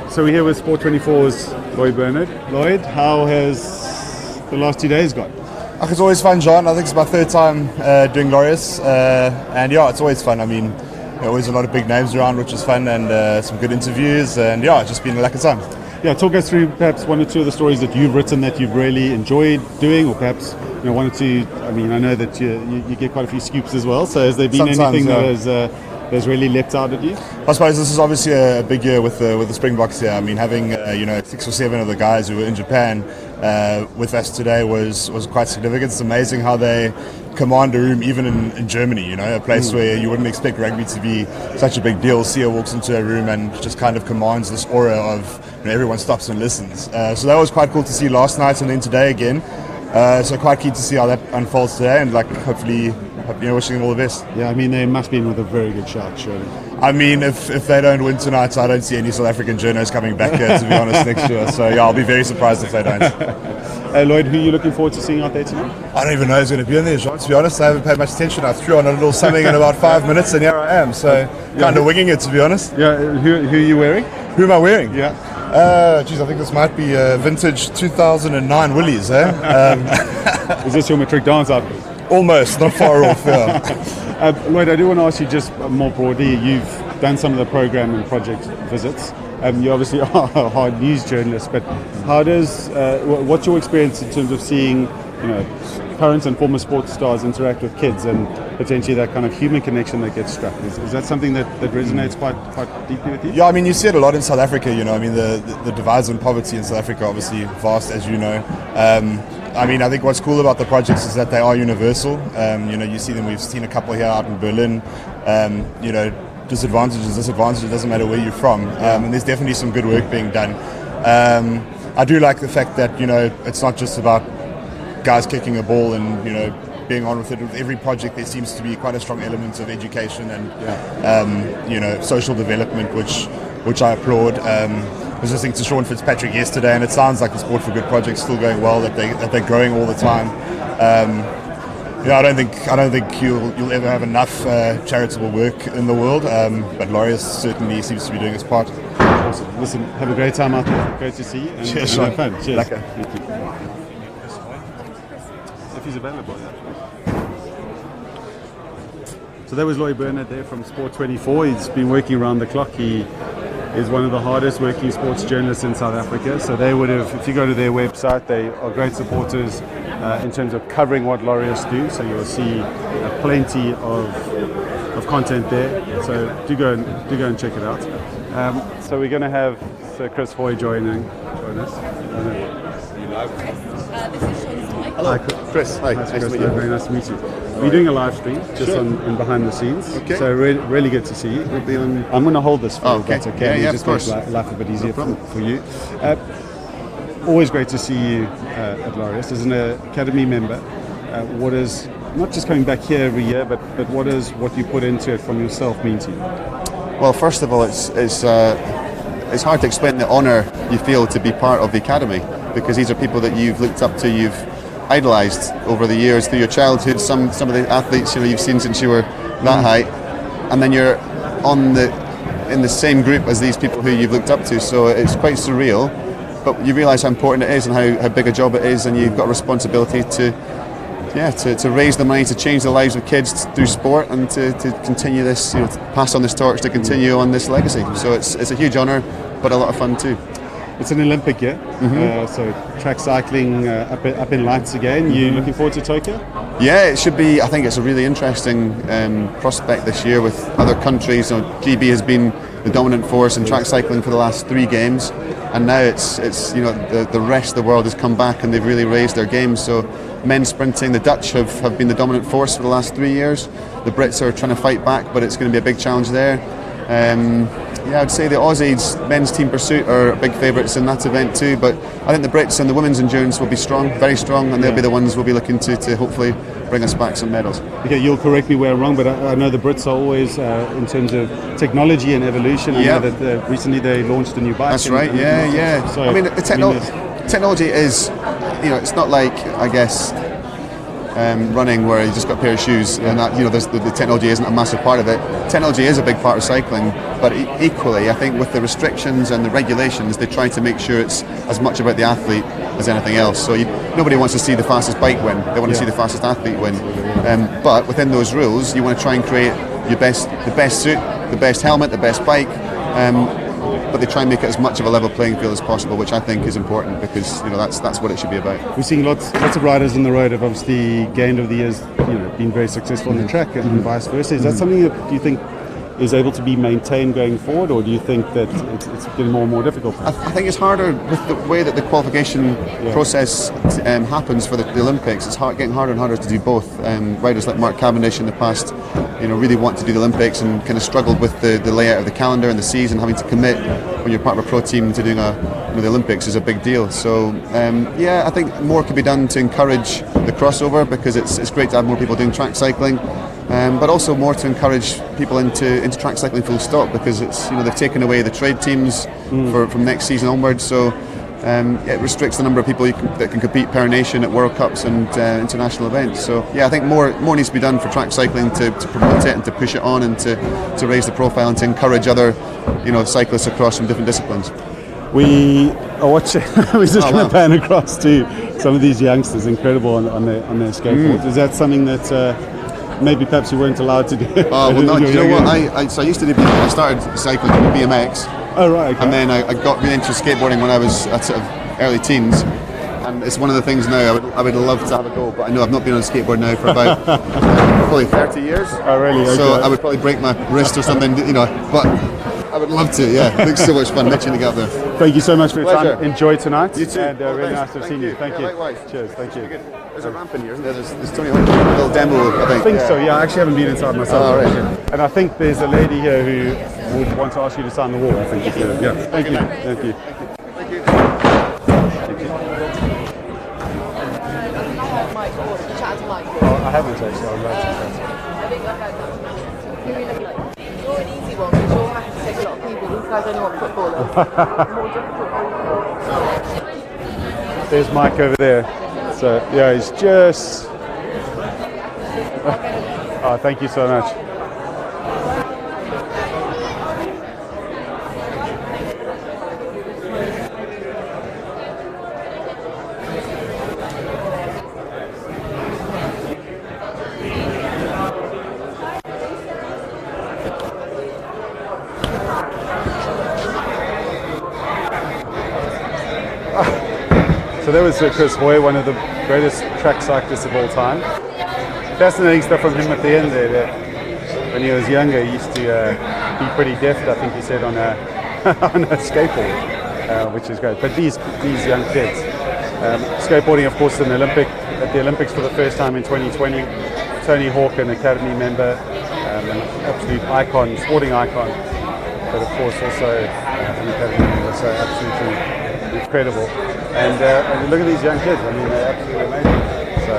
So we're here with Sport 24's Lloyd Bernard. Lloyd, how has the last 2 days gone? It's always fun, John. I think it's my third time doing Laureus, and yeah, it's always fun. I mean, always a lot of big names around, which is fun, and some good interviews, and yeah, it's just been a lucky time. Yeah, talk us through perhaps one or two of the stories that you've written that you've really enjoyed doing, or perhaps one or two. I mean, I know that you get quite a few scoops as well. So has there been anything that has really leapt out at you? I suppose this is obviously a big year with the Springboks here. I mean, having 6 or 7 of the guys who were in Japan with us today was quite significant. It's amazing how they command a room even in Germany, a place where you wouldn't expect rugby to be such a big deal. Sia walks into a room and just kind of commands this aura of everyone stops and listens. So that was quite cool to see last night and then today again. So quite keen to see how that unfolds today, and hopefully wishing them all the best. Yeah, I mean, they must be in with a very good shout, surely. I mean, if they don't win tonight, I don't see any South African journos coming back here, to be honest, next year. So yeah, I'll be very surprised if they don't. Lloyd, who are you looking forward to seeing out there tonight? I don't even know who's going to be in there, Jean. To be honest, I haven't paid much attention. I threw on a little something in about 5 minutes, and here I am. So kind of winging it, to be honest. Yeah, who are you wearing? Who am I wearing? Yeah. Geez, I think this might be a vintage 2009 Woolies, Is this your matric dance outfit? Almost, not far off, yeah. Lloyd, I do want to ask you just more broadly, you've done some of the program and project visits. You obviously are a hard news journalist, but how does, what's your experience in terms of seeing, current and former sports stars interact with kids and potentially that kind of human connection that gets struck? Is that something that resonates quite deeply with you? Yeah, I mean, you see it a lot in South Africa, I mean, the divides and poverty in South Africa are obviously vast, as you know. I mean, I think what's cool about the projects is that they are universal. You see them, we've seen a couple here out in Berlin. Disadvantages, it doesn't matter where you're from. And there's definitely some good work being done. I do like the fact that, it's not just about guys kicking a ball and, being on with it. With every project, there seems to be quite a strong element of education and, social development, which I applaud. I was listening to Sean Fitzpatrick yesterday, and it sounds like the Sport for Good project's still going well. That they're growing all the time. I don't think you'll ever have enough charitable work in the world, but Laureus certainly seems to be doing his part. Awesome. Listen, have a great time out there. Great to see you. And cheers, have fun. Cheers. Thank you. If he's available. So that was Lloyd Bernard there from Sport 24. He's been working around the clock. He is one of the hardest working sports journalists in South Africa. So they would have, if you go to their website, they are great supporters in terms of covering what Laureus do. So you'll see plenty of content there. So do go and check it out. So we're going to have Sir Chris Hoy join us. Hello, Chris. Hi, nice to meet you. Very nice to meet you. We're doing a live stream just on behind the scenes. Okay. So really good to see you. We'll be on. I'm going to hold this for you, if okay. that's okay. Yeah, just of course. Make life a bit easier for you. Always great to see you at Laureus. As an academy member, what is, not just coming back here every year, but what does what you put into it from yourself mean to you? Well, first of all, it's hard to explain the honour you feel to be part of the academy, because these are people that you've looked up to, you've idolised over the years through your childhood. Some of the athletes you've seen since you were that height, and then you're in the same group as these people who you've looked up to. So it's quite surreal, but you realise how important it is and how big a job it is, and you've got a responsibility to raise the money to change the lives of kids through sport and to continue this, to pass on this torch, to continue on this legacy. So it's a huge honour, but a lot of fun too. It's an Olympic year, so track cycling up in lights again. You looking forward to Tokyo? Yeah, it should be. I think it's a really interesting prospect this year with other countries. GB has been the dominant force in track cycling for the last 3 games, and now it's the rest of the world has come back and they've really raised their game. So men sprinting, the Dutch have been the dominant force for the last 3 years. The Brits are trying to fight back, but it's going to be a big challenge there. Yeah, I'd say the Aussies men's team pursuit are big favourites in that event too, but I think the Brits and the women's endurance will be strong, very strong, and they'll be the ones we'll be looking to hopefully bring us back some medals. Okay, you'll correct me where I'm wrong, but I know the Brits are always, in terms of technology and evolution, I know that recently they launched a new bike. That's right, yeah. So, I mean, the technology is, it's not like, I guess, running where you just got a pair of shoes and that, the technology isn't a massive part of it. Technology is a big part of cycling, but equally I think with the restrictions and the regulations they try to make sure it's as much about the athlete as anything else. So nobody wants to see the fastest bike win, they want to see the fastest athlete win, but within those rules you want to try and create the best suit, the best helmet, the best bike, but they try and make it as much of a level playing field as possible, which I think is important because that's what it should be about. We're seeing lots of riders on the road have obviously gained over the years, been very successful on the track and vice versa. Is that something that you think is able to be maintained going forward, or do you think that it's getting more and more difficult? I think it's harder with the way that the qualification process happens for the Olympics. It's getting harder and harder to do both. Riders like Mark Cavendish in the past, really want to do the Olympics and kind of struggled with the layout of the calendar and the season. Having to commit when you're part of a pro team to doing the Olympics is a big deal. So I think more could be done to encourage the crossover, because it's great to have more people doing track cycling. But also more to encourage people into track cycling full stop, because it's they've taken away the trade teams from next season onwards, so it restricts the number of people that can compete per nation at World Cups and international events. So I think more needs to be done for track cycling to promote it and to push it on and to raise the profile and to encourage other cyclists across from different disciplines. We are watching. We're just going to pan across to some of these youngsters, incredible on their skateboards. Is that something that maybe perhaps you weren't allowed to do? Well, no, do you know what? I used to do. I started cycling in BMX. Oh right. Okay. And then I got really into skateboarding when I was at sort of early teens. And it's one of the things now I would love to have a go, but I know I've not been on a skateboard now for about probably 30 years. Oh really? Okay. So I would probably break my wrist or something, but I would love to. Yeah, it looks so much fun itching to get up there. Thank you so much for your Pleasure. time. Enjoy tonight. You too. And really nice to have seen you. Thank you. Likewise. Cheers. Thank you. There's a ramp in here, isn't there? There's Tony Hawk's little demo, I think. I think so, yeah. I actually haven't been inside myself. Oh, right. And I think there's a lady here who would want to ask you to sign the wall, I think. Yeah. Thank you. Thank you. Thank you. I haven't actually. I would like to. You're an easy one because you'll have to take a lot of people. These guys only want footballers. More difficult. There's Mike over there. So yeah, he's just. Oh, thank you so much. So there was Chris Hoy, one of the greatest track cyclists of all time. Fascinating stuff from him at the end there. That when he was younger, he used to be pretty deft, I think he said, on a on a skateboard, which is great. But these young kids, skateboarding, of course, at the Olympics for the first time in 2020. Tony Hawk, an Academy member, an absolute icon, sporting icon, but of course also an Academy member. So absolutely incredible. And look at these young kids. I mean, they're absolutely amazing. So.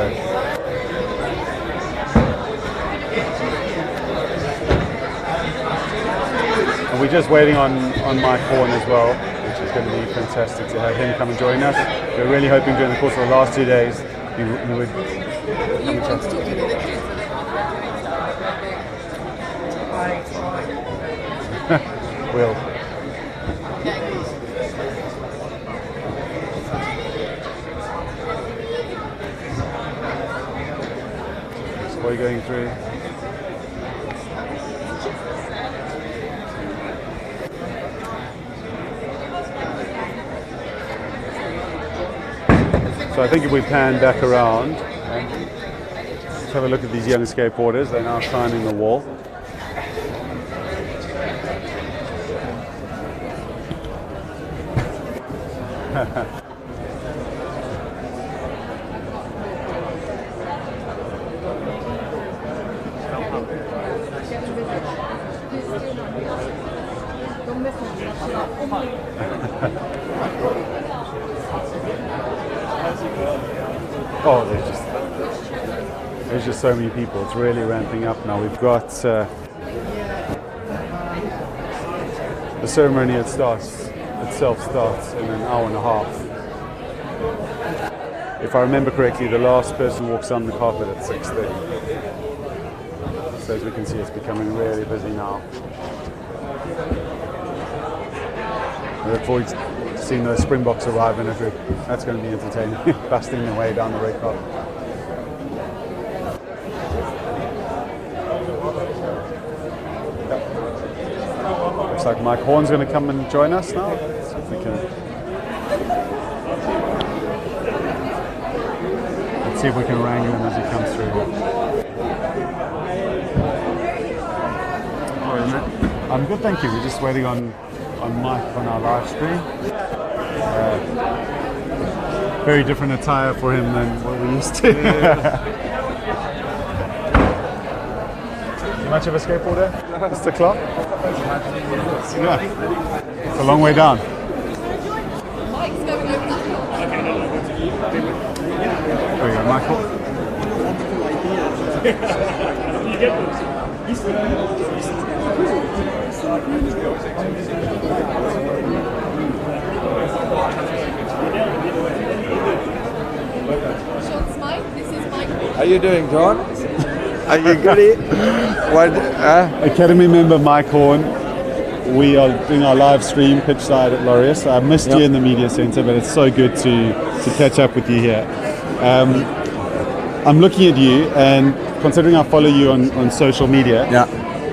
And we're just waiting on Mike Horn as well, which is going to be fantastic to have him come and join us. We're really hoping during the course of the last 2 days he would come and chat. Will. What are you going through? So I think if we pan back around and let's have a look at these young skateboarders. They're now climbing the wall. Oh, there's just so many people. It's really ramping up now. We've got the ceremony itself starts in an hour and a half. If I remember correctly, the last person walks on the carpet at 6:30. So as we can see, it's becoming really busy now. I look forward to seeing those Springboks arrive in a group. That's going to be entertaining, busting their way down the red carpet. Looks like Mike Horn's going to come and join us now. Let's see if we can. Let's see if we can wrangle him as he comes through. I'm good, thank you. We're just waiting on Mike on our live stream. Very different attire for him than what we used to. You much of a skateboarder, Mr. Clark? Yeah. It's a long way down. There we go, Michael. How you doing, John? Are you good? What? Academy member Mike Horn. We are doing our live stream pitch side at Laureus. I missed you in the media centre, but it's so good to catch up with you here. I'm looking at you, and considering I follow you on social media,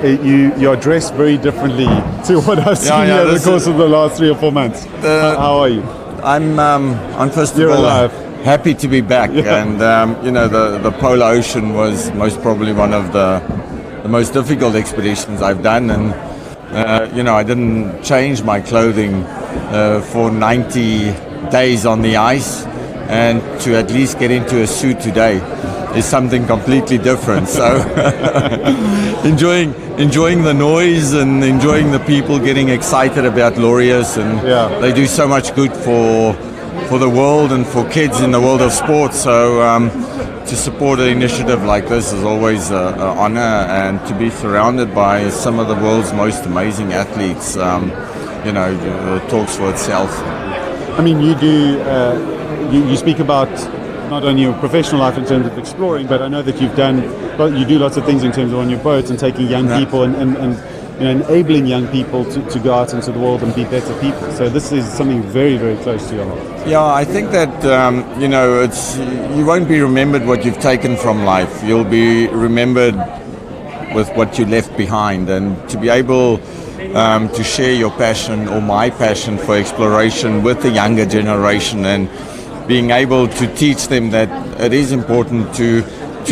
you're dressed very differently to what I've seen over the course of the last 3 or 4 months. How are you? I'm first of all happy to be back, and the Polar Ocean was most probably one of the most difficult expeditions I've done, and I didn't change my clothing for 90 days on the ice, and to at least get into a suit today is something completely different. So enjoying the noise and enjoying the people getting excited about Laureus, and they do so much good for the world and for kids in the world of sports. So to support an initiative like this is always an honor, and to be surrounded by some of the world's most amazing athletes, talks for itself. I mean, you do. You speak about not only your professional life in terms of exploring, but I know that you do lots of things in terms of on your boats and taking young people and enabling young people to go out into the world and be better people. So this is something very, very close to your heart. Yeah, I think that you won't be remembered what you've taken from life. You'll be remembered with what you left behind, and to be able to share your passion or my passion for exploration with the younger generation, and being able to teach them that it is important to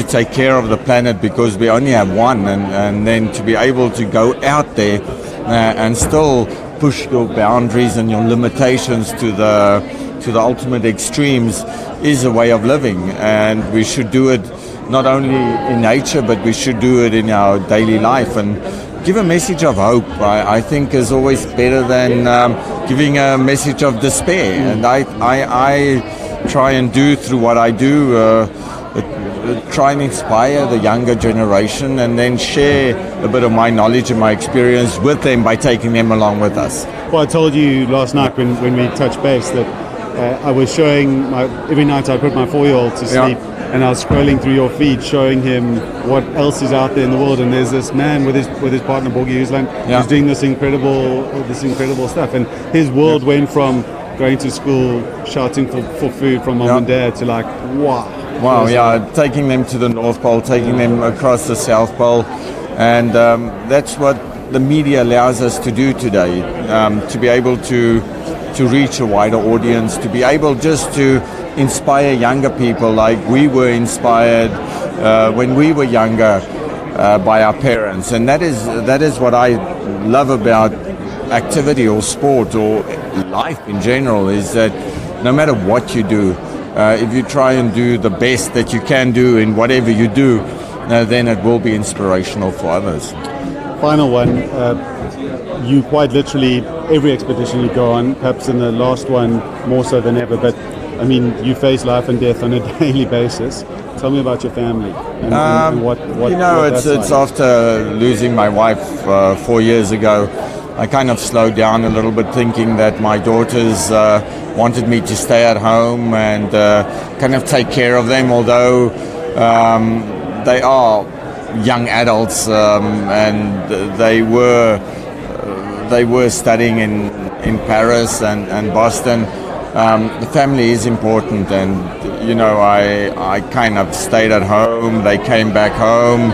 take care of the planet because we only have one, and then to be able to go out there and still push your boundaries and your limitations to the ultimate extremes is a way of living, and we should do it not only in nature, but we should do it in our daily life, and give a message of hope. I think is always better than giving a message of despair, and I try and do through what I do. Try and inspire the younger generation, and then share a bit of my knowledge and my experience with them by taking them along with us. Well, I told you last night when we touched base that I was showing every night I put my 4-year-old to sleep, and I was scrolling through your feed showing him what else is out there in the world, and there's this man with his partner Borgie who's doing this incredible stuff, and his world went from going to school shouting for food from mom and dad to like wow, taking them to the North Pole, taking them across the South Pole, and that's what the media allows us to do today, to be able to reach a wider audience, to be able just to inspire younger people like we were inspired when we were younger by our parents. And that is what I love about activity or sport or life in general, is that no matter what you do, if you try and do the best that you can do in whatever you do, then it will be inspirational for others. Final one. you quite literally, every expedition you go on, perhaps in the last one more so than ever, but I mean, you face life and death on a daily basis. Tell me about your family and what you know, what it's that's like. after losing my wife 4 years ago. I kind of slowed down a little bit, thinking that my daughters wanted me to stay at home and kind of take care of them, although they are young adults and they were studying in Paris and Boston. The family is important, and you know, I kind of stayed at home. They came back home,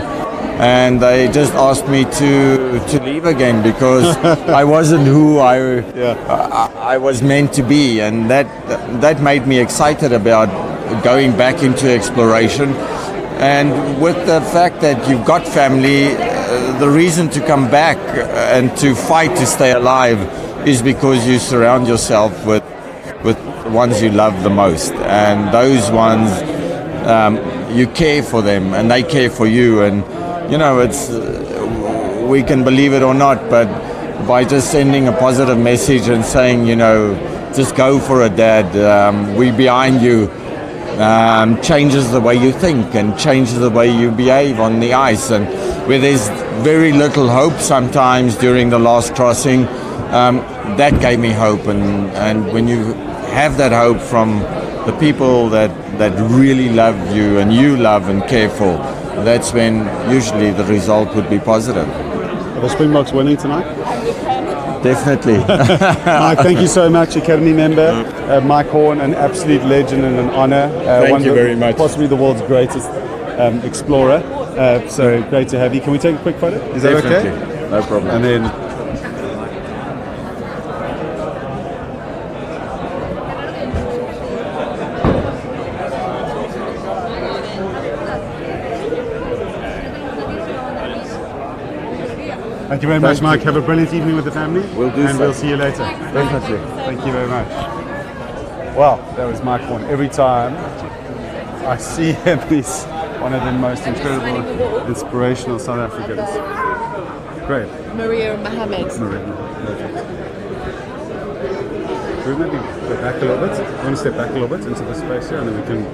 and they just asked me to leave again because I wasn't who I was meant to be, and that made me excited about going back into exploration. And with the fact that you've got family, the reason to come back and to fight to stay alive is because you surround yourself with the ones you love the most, and those ones you care for them and they care for you. And you know, it's we can believe it or not, but by just sending a positive message and saying, you know, just go for it, Dad, we're behind you, changes the way you think and changes the way you behave on the ice. And where there's very little hope sometimes during the last crossing, that gave me hope. And when you have that hope from the people that really love you and you love and care for, that's when usually the result would be positive. Are the Springboks winning tonight? Definitely. Mike, thank you so much, Academy member. Mike Horn, an absolute legend and an honor. Thank you very much. Possibly the world's greatest explorer. So great to have you. Can we take a quick photo? Is that Definitely. okay? No problem. And then thank you very much, Mike. Have a brilliant evening with the family. We'll do and so. we'll see you later. Definitely. Thank you very much. Wow, that was Mike Horn. Every time I see him, he's one of the most incredible, inspirational South Africans. Great. Maria Mohammed. Perfect. Should we maybe go back a little bit? I want to step back a little bit into the space here, and then we can.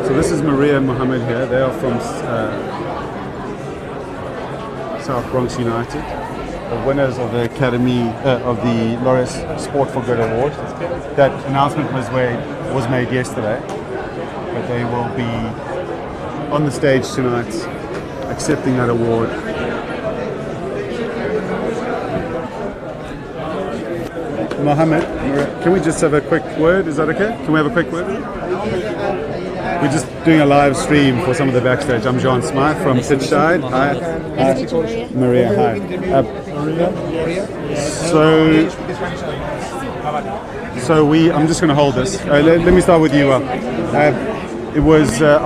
So this is Maria Mohammed here. They are from South Bronx United, the winners of the Academy of the Laureus Sports Awards. That announcement was made yesterday, but they will be on the stage tonight accepting that award. Mohammed, can we just have a quick word? Is that okay? Can we have a quick word? We're just doing a live stream for some of the backstage. I'm John Smythe from Pitchside. Hi. Maria, hi. I'm just going to hold this. Let me start with you. I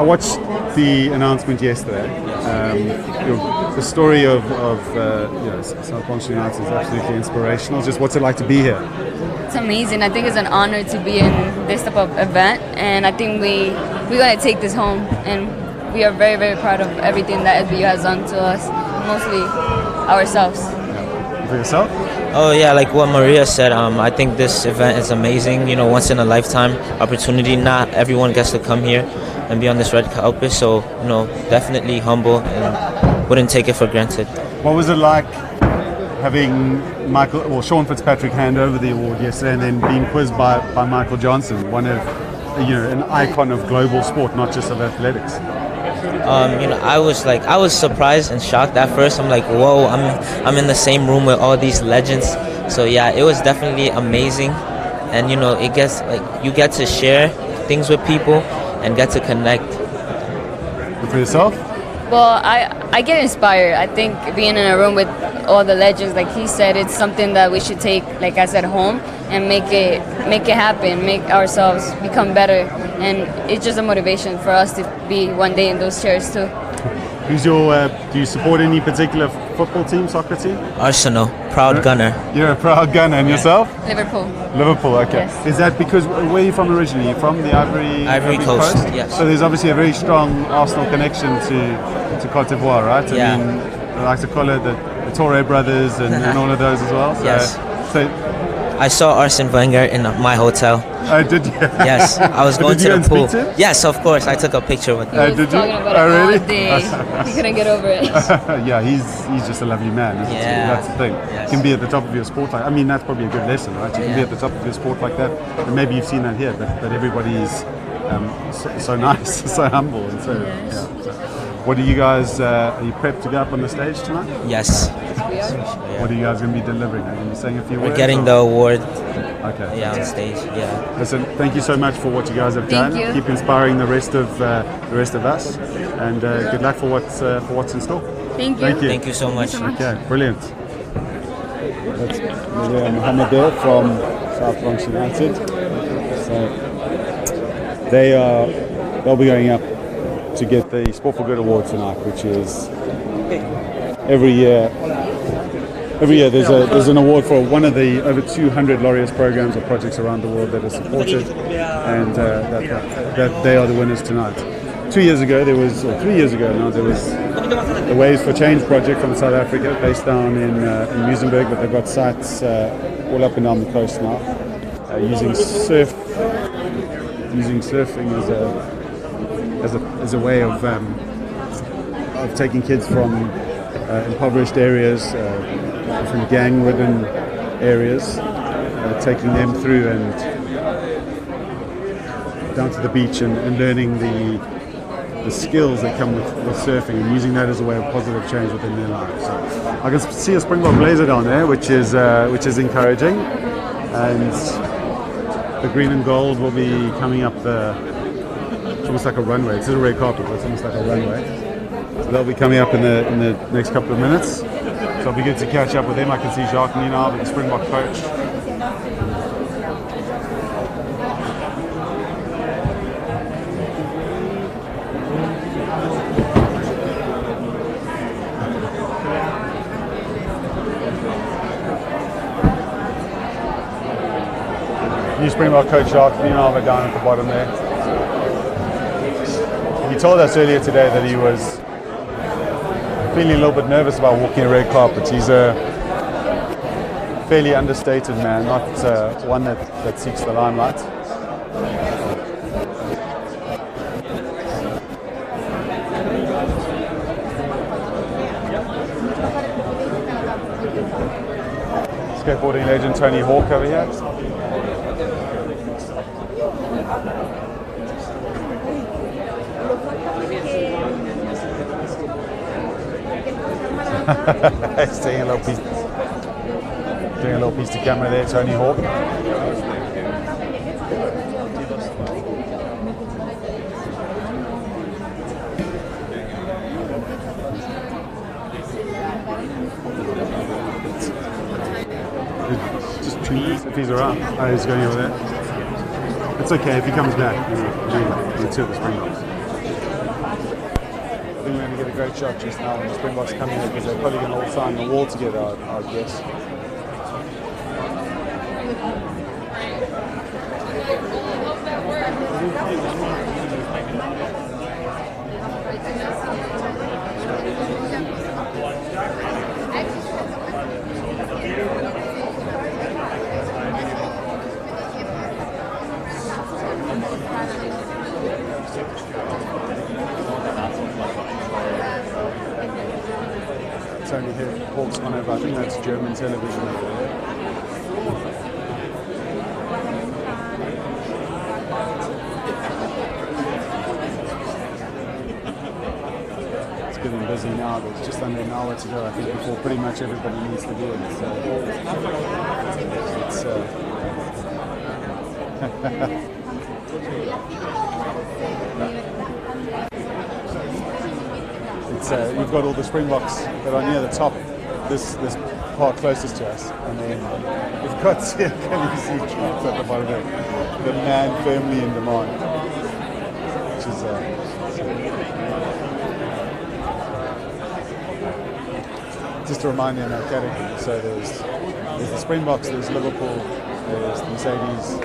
watched the announcement yesterday. The story of South Bronx United is absolutely inspirational. Just what's it like to be here? It's amazing. I think it's an honor to be in this type of event, and I think we're going to take this home, and we are very, very proud of everything that SBU has done to us, mostly ourselves. Yeah. For yourself? Oh yeah, like what Maria said, I think this event is amazing, you know, once in a lifetime opportunity. Not everyone gets to come here and be on this red carpet, so, you know, definitely humble and wouldn't take it for granted. What was it like having Sean Fitzpatrick hand over the award yesterday and then being quizzed by Michael Johnson, one of, an icon of global sport, not just of athletics? I was surprised and shocked at first. I'm like, whoa, I'm in the same room with all these legends. So yeah, it was definitely amazing, and it gets you get to share things with people and get to connect. And for yourself? Well, I get inspired. I think being in a room with all the legends, like he said, it's something that we should take, like I said, home and make it happen, make ourselves become better. And it's just a motivation for us to be one day in those chairs too. Who's do you support any particular football team, soccer team? Arsenal, proud gunner. You're a proud gunner, and yourself? Liverpool. Liverpool, okay. Yes. Is that because, where are you from originally? You're from the Ivory Coast? Yes. So there's obviously a very strong Arsenal connection to Cote d'Ivoire, right? Yeah. I mean, I like to call it the Torre brothers and all of those as well. So, Yes. So, I saw Arsene Wenger in my hotel. did you? Yes, I was going Did to you the pool. speak to him? Yes, of course. I took a picture with him. He was did you? talking about Oh, it really? all day. He couldn't get over it. Yeah, he's just a lovely man. Isn't he? Yeah. That's the thing. Yes. You can be at the top of your sport. I mean, that's probably a good lesson, right? You can be at the top of your sport like that. And maybe you've seen that here, but everybody's so nice, so humble, and so. Yeah. So, what are you guys? Are you prepped to go up on the stage tonight? Yes. What are you guys going to be delivering? Are you going to be saying a few words? We're getting or? the award. Okay. Yeah, on stage. Yeah. Listen, thank you so much for what you guys have Thank done. you. Keep inspiring the rest of us, and good luck for what's in store. Thank you. Thank you. Thank you so much. Okay, brilliant. That's Mohammed there from South Bronx United. So they'll be going up to get the Sport for Good Award tonight, which is every year there's an award for one of the over 200 Laureus programs or projects around the world that are supported, and that they are the winners tonight. 2 years ago there was, or 3 years ago now, there was the Waves for Change project from South Africa, based down in Muizenberg, but they've got sites all up and down the coast now, using surfing as a way of taking kids from impoverished areas, from gang-ridden areas, taking them through and down to the beach and learning the skills that come with surfing, and using that as a way of positive change within their lives. So I can see a Springbok blazer down there, which is encouraging, and the green and gold will be coming up it's almost like a runway. It's a red carpet, but it's almost like a runway. So they'll be coming up in the next couple of minutes. So it'll be good to catch up with them. I can see Jacques Nina, the Springbok coach. New Springbok coach Jacques Nina are down at the bottom there. He told us earlier today that he was feeling a little bit nervous about walking a red carpet. He's a fairly understated man, not one that seeks the limelight. Skateboarding legend Tony Hawk over here. He's taking a little piece to camera there, Tony Hawk. Just trees if he's around. Oh, he's going over there. It's okay if he comes back. You two of the Springboks. I think we're going to get a great shot just now when the Springboks come in, because they're probably going to all sign the wall together, I guess. It's only here, Hawks on over. I think that's German television over there. It's getting busy now. There's just under an hour to go, I think, before pretty much everybody needs to be in. So you've got all the Springboks that are near the top, this part closest to us, and then we've got Kelly C. Trump at the bottom there, the man firmly in demand, which is just to remind you in that category. So there's the Springboks, there's Liverpool, there's the Mercedes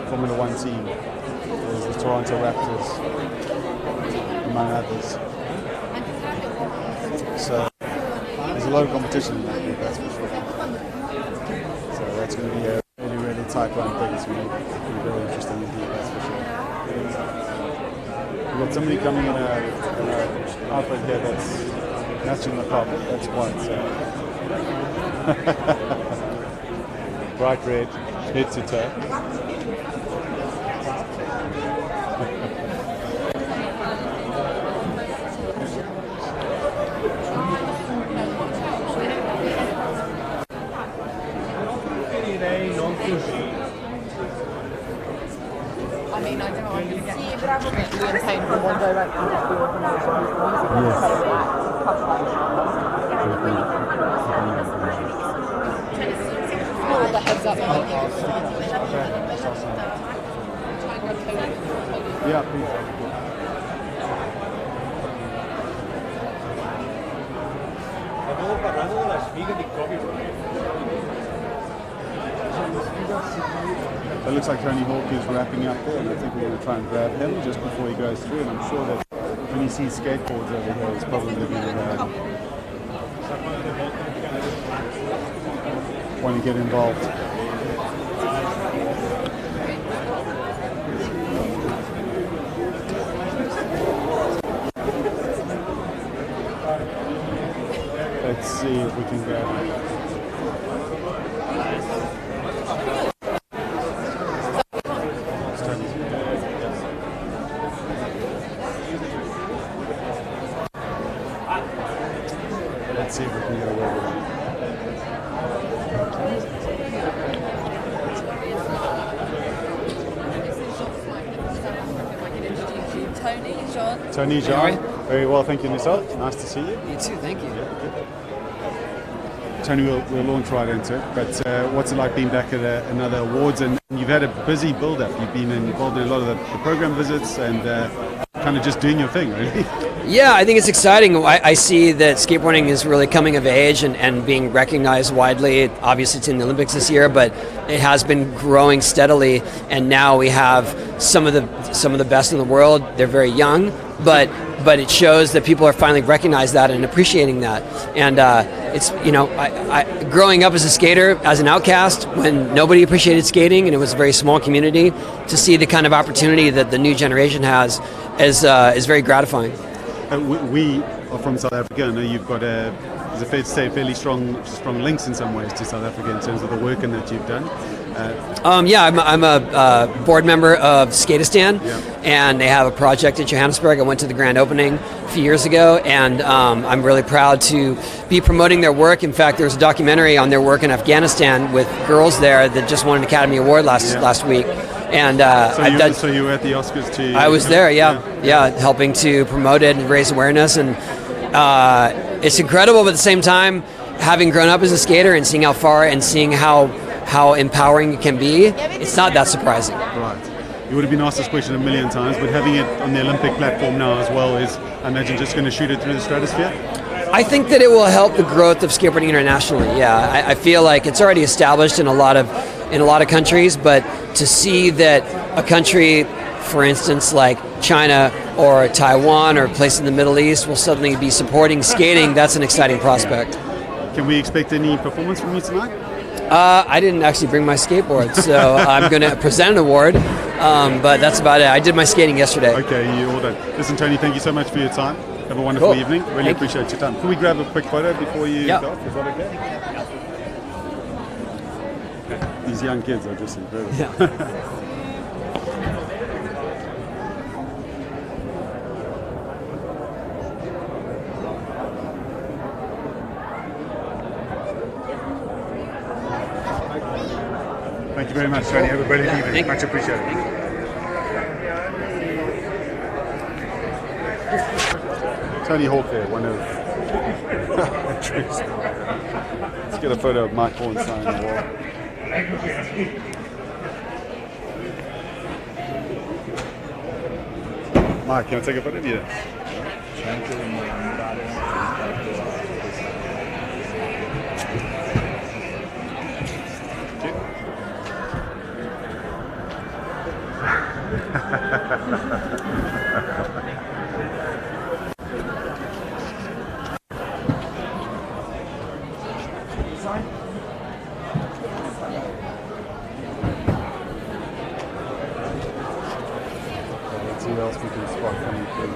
Formula One team, there's the Toronto Raptors, among others. So There's a lot of competition in that group, that's for sure. So that's going to be a really, really tight run thing. It's going to be very interesting indeed, that's for sure. We've got somebody coming in an outfit here that's matching the carpet. That's white. So. Bright red, head to toe. I mean, I don't know, I'm going to get Liam Payne from One Direction. Oh, the heads up. Yeah, please. It looks like Tony Hawk is wrapping up there, and I think we're going to try and grab him just before he goes through. And I'm sure that when he sees skateboards over here, he's probably going to want to get involved. Let's see if we can grab him. Let's see if we can get away with it. Tony, John. Tony, John. Very well, thank you. And yourself? Nice to see you. You too, thank you. Tony, we'll launch right into it, but what's it like being back at another awards? And you've had a busy build-up. You've been involved in a lot of the program visits and kind of just doing your thing, really. Yeah, I think it's exciting. I see that skateboarding is really coming of age and being recognized widely. Obviously, it's in the Olympics this year, but it has been growing steadily. And now we have some of the best in the world. They're very young, but it shows that people are finally recognizing that and appreciating that. And it's, I growing up as a skater, as an outcast, when nobody appreciated skating and it was a very small community, to see the kind of opportunity that the new generation has is very gratifying. We are from South Africa. I know you've got is it fair to say, fairly strong links in some ways to South Africa in terms of the work that you've done. Yeah, I'm a board member of Skatistan, and they have a project in Johannesburg. I went to the grand opening a few years ago, and I'm really proud to be promoting their work. In fact, there's a documentary on their work in Afghanistan with girls there that just won an Academy Award last week. And so you were at the Oscars too? I was there, yeah, helping to promote it and raise awareness, and it's incredible. But at the same time, having grown up as a skater and seeing how far and seeing how empowering it can be, it's not that surprising. Right. You would have been asked this question a million times, but having it on the Olympic platform now as well is, I imagine, just going to shoot it through the stratosphere? I think that it will help the growth of skateboarding internationally. Yeah, I feel like it's already established in a lot of countries, but to see that a country, for instance, like China or Taiwan or a place in the Middle East will suddenly be supporting skating, that's an exciting prospect. Can we expect any performance from you tonight? I didn't actually bring my skateboard, so I'm going to present an award, but that's about it. I did my skating yesterday. Okay, you're all done. Listen, Tony, thank you so much for your time. Have a wonderful evening. Really appreciate your time. Can we grab a quick photo before you go off? Is that okay? These young kids are just incredible. Yeah. Thank you very much, Tony. Have a brilliant evening. Much appreciated. Tony Hawk there, one of Let's get a photo of Mike Horn sign on the wall. Mike, can I take a photo of you? see who else we can spot coming through.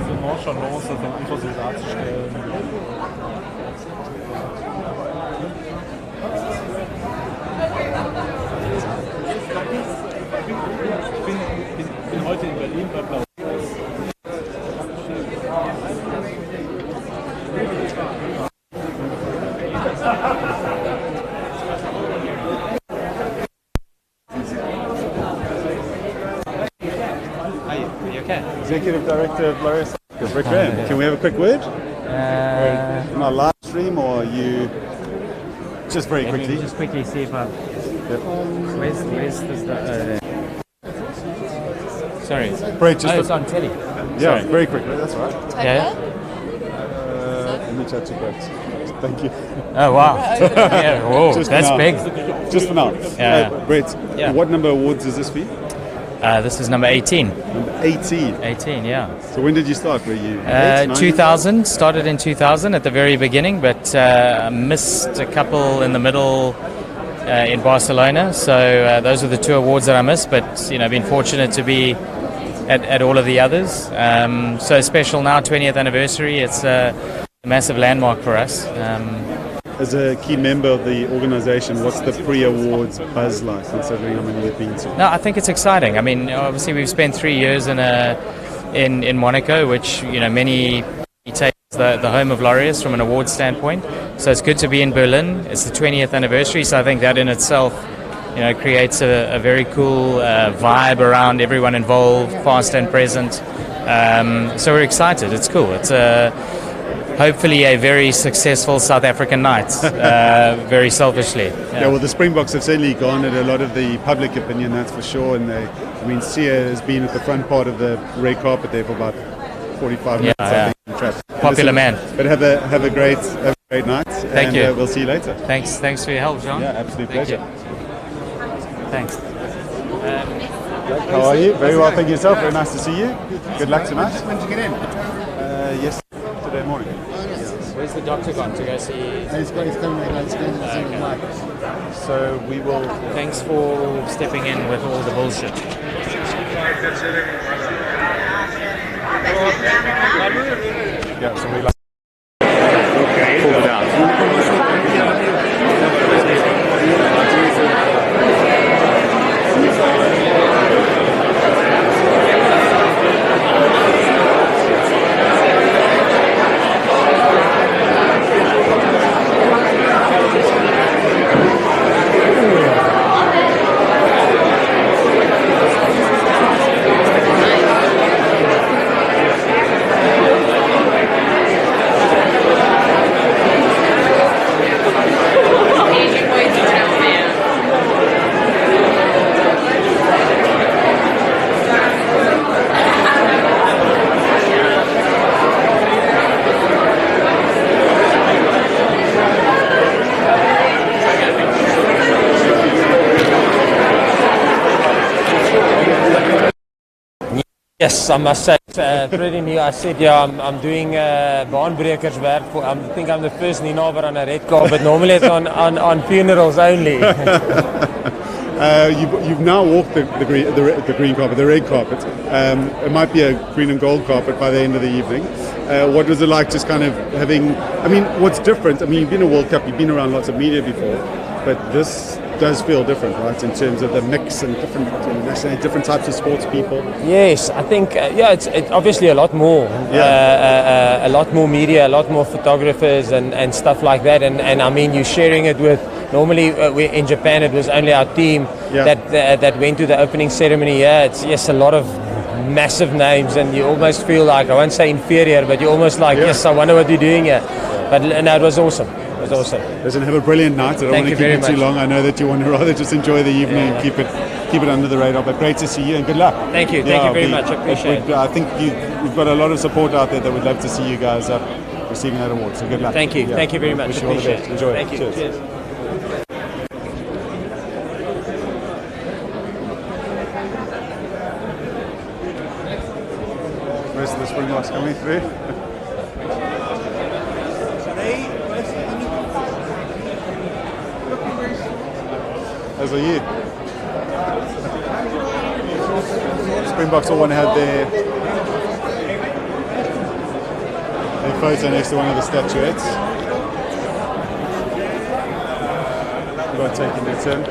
sind auch schon los, das dann einfach so darzustellen. Ich bin heute in Berlin bei Blau. Executive Director of Laureus, Rick Graham. Can we have a quick word? On our live stream, or you just very quickly? Just quickly see if I. Where's this? Sorry. Brett, just it's on telly. Yeah, Sorry. very quickly. That's all right. Yeah. Let me chat to Brett. Thank you. Oh wow! Yeah, whoa, Just that's for now. big. Just for now. Yeah. Brett, Yeah. what number awards is this for you? This is number 18. Number 18. 18, yeah. So when did you start? Were you eight, nine? 2000, started in 2000 at the very beginning, but missed a couple in the middle in Barcelona. So those are the two awards that I missed, but been fortunate to be at all of the others. So special now, 20th anniversary. It's a massive landmark for us. As a key member of the organisation, what's the pre-awards buzz like, considering how many you've been to? No, I think it's exciting. I mean, obviously we've spent 3 years in Monaco, which many take the home of Laureus from an awards standpoint. So it's good to be in Berlin. It's the 20th anniversary, so I think that in itself, creates a very cool vibe around everyone involved, past and present. So we're excited. It's cool. It's hopefully a very successful South African night, very selfishly. Yeah, well, the Springboks have certainly garnered a lot of the public opinion, that's for sure. And Sia has been at the front part of the red carpet there for about 45 minutes. I think. Popular man. But have a great night. Thank you. We'll see you later. Thanks for your help, John. Yeah, absolute Thank pleasure. you. Thanks. How are you? Very well, thank you yourself. Very nice to see you. Good luck tonight. When did you get in? Yesterday morning. Where's the doctor gone to go see? He's coming in. He's going to see his wife. So we will. Thanks for stepping in with all the bullshit. Yeah, so we like. Pull it out. Yes, I must say, Freddie here, I said, yeah, I'm doing baanbrekers work. I think I'm the first Ninaber on a red carpet. Normally it's on funerals only. You've now walked the green carpet, the red carpet. It might be a green and gold carpet by the end of the evening. What was it like just kind of having, what's different? You've been a World Cup, you've been around lots of media before, but this does feel different, right, in terms of the mix and different types of sports people. Yes, I think it's obviously a lot more, a lot more media, a lot more photographers and stuff like that. And you're sharing it with. Normally, in Japan, it was only our team that went to the opening ceremony. Yeah, it's yes, a lot of massive names, and you almost feel like, I won't say inferior, but you're almost like, yes, I wonder what you're doing here. But no, it was awesome. It was awesome. Listen, have a brilliant night. I don't want to keep you too long. I know that you want to rather just enjoy the evening and keep it under the radar. But great to see you and good luck. Thank you. Thank you very much. I appreciate it. I think you've got a lot of support out there that would love to see you guys up receiving that award. So good luck. Thank you. Thank you very much. Wish you all the best. Enjoy. Thank you. Cheers. Rest of the Springboks coming through. As are you. Springboks all want to have their photo next to one of the statuettes. About taking their turn.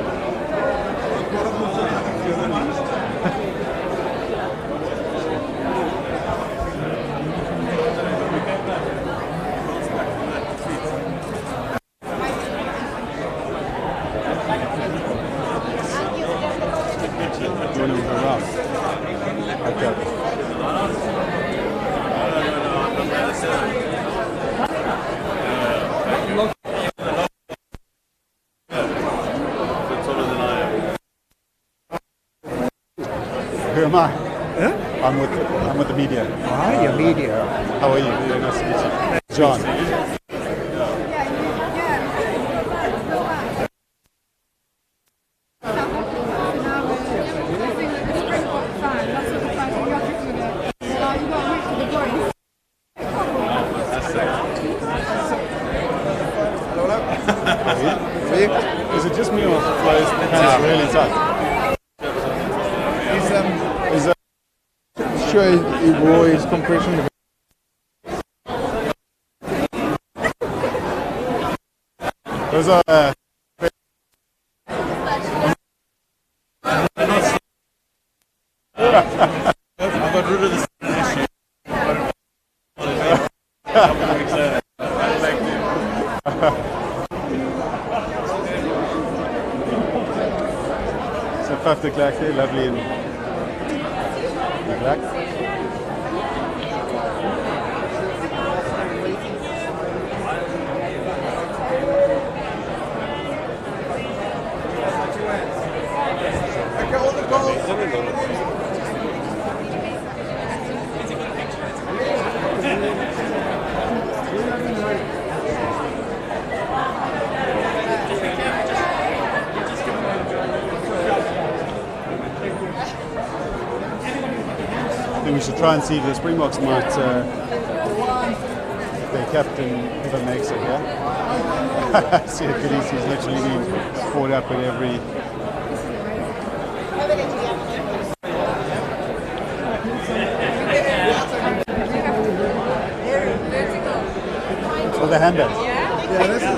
Who am I? Huh? I'm with the media. Ah, your media. How are you? Very nice to meet you. John. Is it just me or Flo? It's really tight. Sure, Roy's compression. Those are. I got rid of this issue. So 50 klaar, lovely in black. I think we should try and see if the Springboks might, their captain ever makes it here. See a goodies, he's literally been caught up at every. Oh, the handbag. Yeah, this is.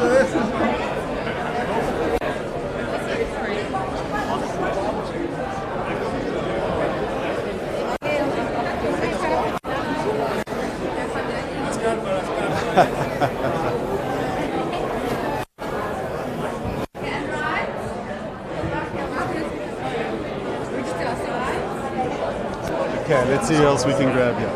Okay, let's see who else we can grab here.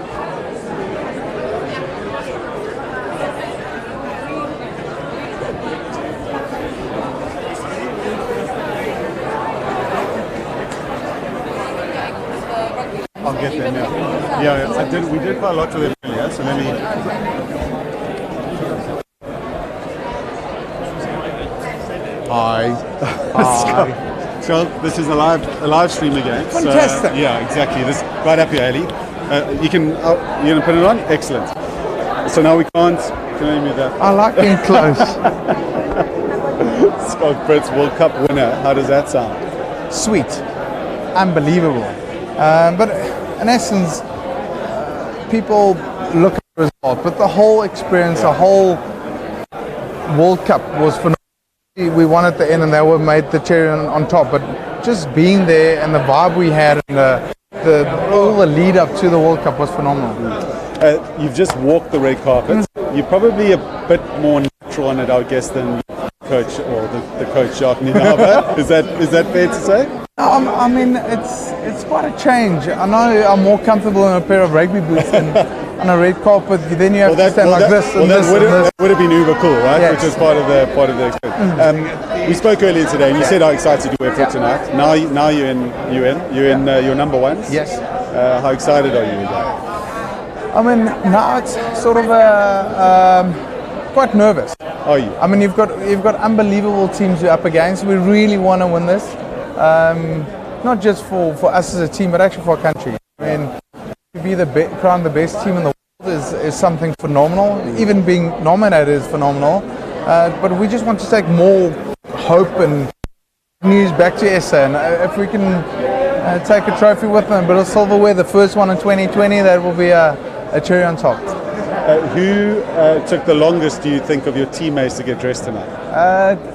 I'll get them, yeah. Yeah, we did quite a lot with them earlier, so let me. Hi. So this is a live stream again. Fantastic. So, yeah, exactly. This right up here, Ali. You can you gonna put it on? Excellent. So now we can't. Can you move that? I like being close. Scott Brits World Cup winner. How does that sound? Sweet, unbelievable. But in essence, people look at the result, but the whole experience, the whole World Cup was phenomenal. We won at the end and they were made the cherry on top, but just being there and the vibe we had and all the lead up to the World Cup was phenomenal. You've just walked the red carpet. You're probably a bit more natural on it, I guess, than coach or the coach Jacques Ninaba. Is that fair to say? I mean, it's quite a change. I know I'm more comfortable in a pair of rugby boots than on a red carpet. Then you have to stand like this and this. That would have been uber cool, right? Yes. Which is part of the experience. We spoke earlier today, and you said how excited you were for tonight. Now you're in your number ones. Yes. How excited are you with that? I mean, now it's sort of quite nervous. Are you? I mean, you've got unbelievable teams you're up against. We really want to win this, not just for us as a team, but actually for our country. I mean, to be crowned the best team in the world is something phenomenal. Even being nominated is phenomenal. But we just want to take more hope and news back to SA, and if we can take a trophy with them, but a silverware, the first one in 2020, that will be a cherry on top. Who took the longest, do you think, of your teammates to get dressed tonight?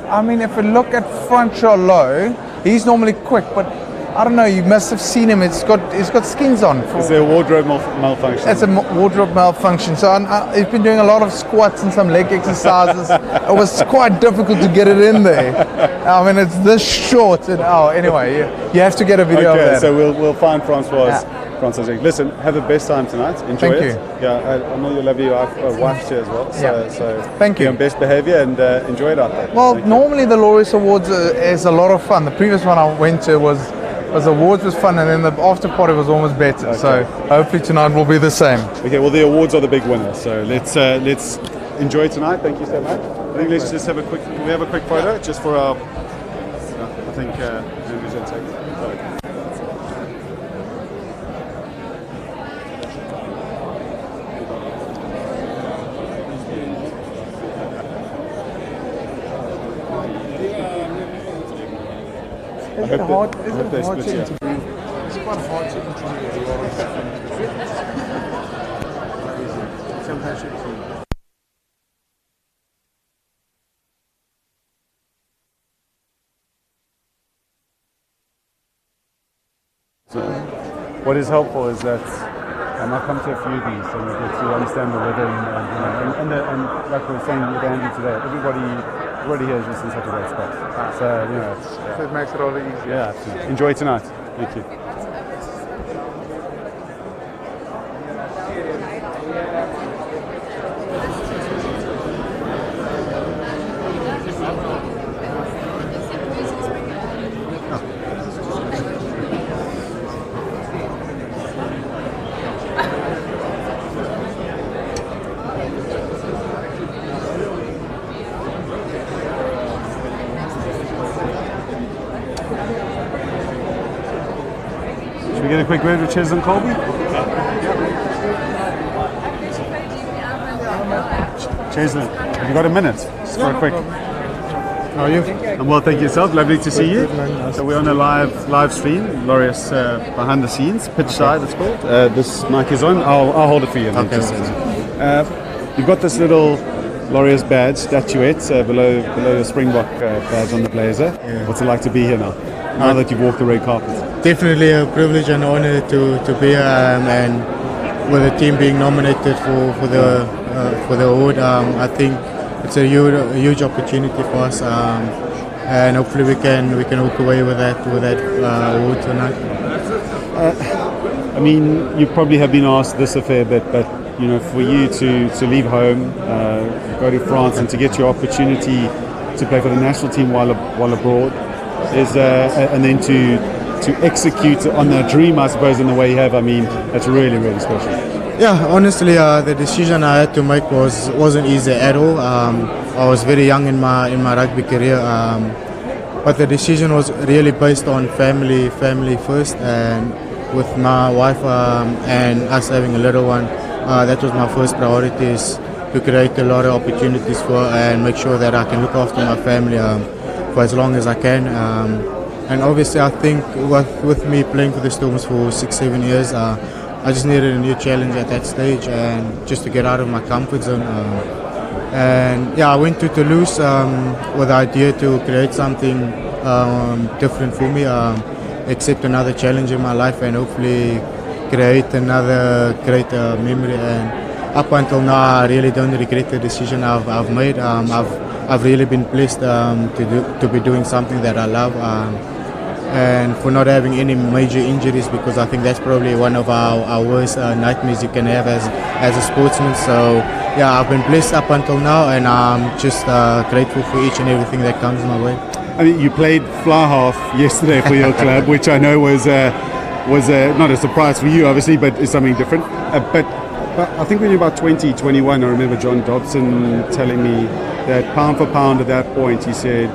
I mean, if we look at Francois Lowe, he's normally quick, but I don't know, you must have seen him. It's got skins on. Is there a wardrobe malfunction? It's a wardrobe malfunction. So he's been doing a lot of squats and some leg exercises. It was quite difficult to get it in there. I mean, it's this short. And anyway, you have to get a video of that. So we'll find Francois. Listen, have the best time tonight. Enjoy Thank it. You. Yeah, I know your lovely wife's here as well. So thank you. Be on best behaviour and enjoy it out there. Well, normally the Laureus Awards is a lot of fun. The previous one I went to was awards was fun, and then the after party was almost better. Okay. So hopefully tonight will be the same. Okay, well the awards are the big winner. So let's enjoy tonight. Thank you so much. I think let's just have a quick photo just for our. I think Andrew's going to take it. Is it hard to interview? It's quite hard to interview a lot of So what is helpful is that I've come to a few of these, so you get to understand the rhythm, and like we were saying with Andy today, everybody here is just in such a great spot. So so it makes it all easier. Yeah, absolutely. Enjoy tonight. Thank you. Should we get a quick word with Ches and Colby? Cheslin, have you got a minute? Just for a quick. How are you? I'm well, thank you yourself. Lovely to see you. So we're on a live stream, Laureus behind the scenes, pitch side it's called. This mic is on. I'll hold it for you. Okay. You've got this little Laureus badge, statuette below your Springbok badge on the blazer. Yeah. What's it like to be here now that you've walked the red carpet? Definitely a privilege and honor to be here, and with the team being nominated for the award, I think it's a huge opportunity for us, and hopefully we can walk away with that award tonight. I mean, you probably have been asked this a fair bit, but you know, for you to leave home, go to France, and to get your opportunity to play for the national team while abroad, is and then to execute on that dream, I suppose, in the way you have. I mean, that's really, really special. Yeah, honestly, the decision I had to make wasn't easy at all. I was very young in my rugby career, but the decision was really based on family first, and with my wife and us having a little one, that was my first priority, is to create a lot of opportunities for and make sure that I can look after my family for as long as I can. And obviously, I think with me playing for the Storms for 6-7 years, I just needed a new challenge at that stage, and just to get out of my comfort zone. And yeah, I went to Toulouse with the idea to create something different for me, accept another challenge in my life, and hopefully create another great memory. And up until now, I really don't regret the decision I've made. I've really been blessed to be doing something that I love, and for not having any major injuries, because I think that's probably one of our worst nightmares you can have as a sportsman. So yeah, I've been blessed up until now, and I'm just grateful for each and everything that comes my way. I mean, you played fly half yesterday for your club, which I know was not a surprise for you, obviously, but it's something different. But I think when you're about 20, 21, I remember John Dobson telling me that pound for pound at that point, he said,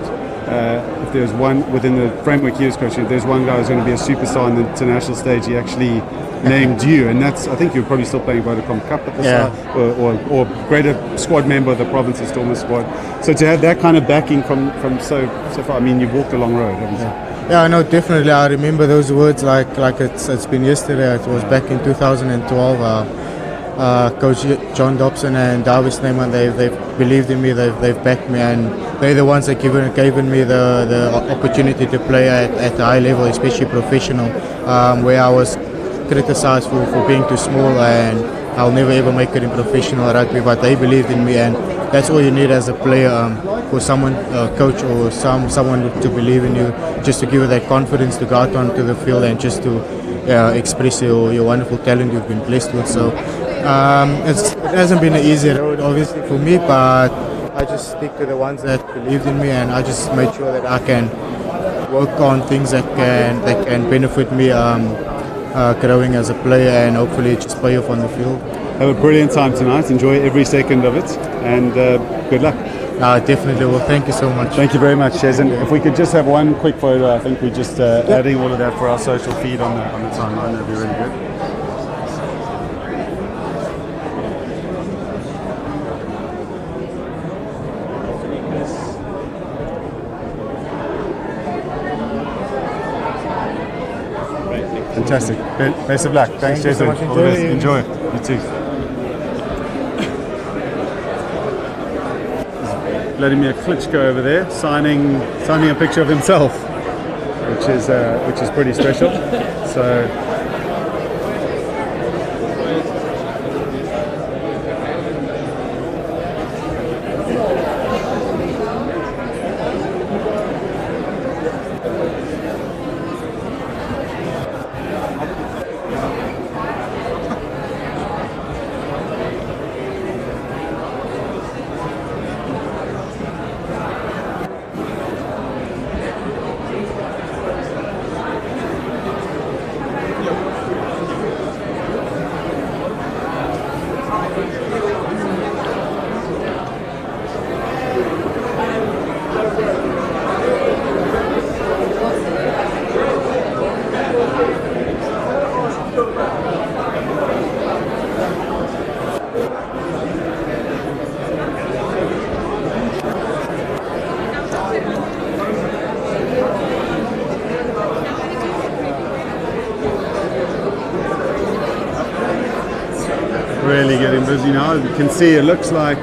if there's one within the framework he was coaching, if there's one guy who's going to be a superstar on the international stage, he actually named you, and that's, I think you're probably still playing Vodacom Cup at the side, or greater squad member of the Provinces Stormers squad. So to have that kind of backing from so far, I mean, you've walked a long road, haven't you? Yeah, no, definitely. I remember those words like it's been yesterday. It was back in 2012. Coach John Dobson and Darvis Neyman, they've believed in me, they've backed me, and they're the ones that given me the opportunity to play at a high level, especially professional, where I was criticised for being too small, and I'll never ever make it in professional rugby, but they believed in me, and that's all you need as a player, for someone, coach or someone to believe in you, just to give you that confidence to go out onto the field and just to express your wonderful talent you've been blessed with. So it hasn't been an easy road, obviously, for me, but I just stick to the ones that believed in me, and I just made sure that I can work on things that can benefit me growing as a player, and hopefully just pay off on the field. Have a brilliant time tonight. Enjoy every second of it, and good luck. Definitely. Well, thank you so much. Thank you very much, Shez. And if we could just have one quick photo, I think we're just adding all of that for our social feed on the timeline. That'd be really good. Fantastic. Best of luck. Thanks, Jason. Thank you so much. All the best. Enjoy. You too. Vladimir Klitschko over there signing a picture of himself, which is pretty special. So really getting busy now. You can see it looks like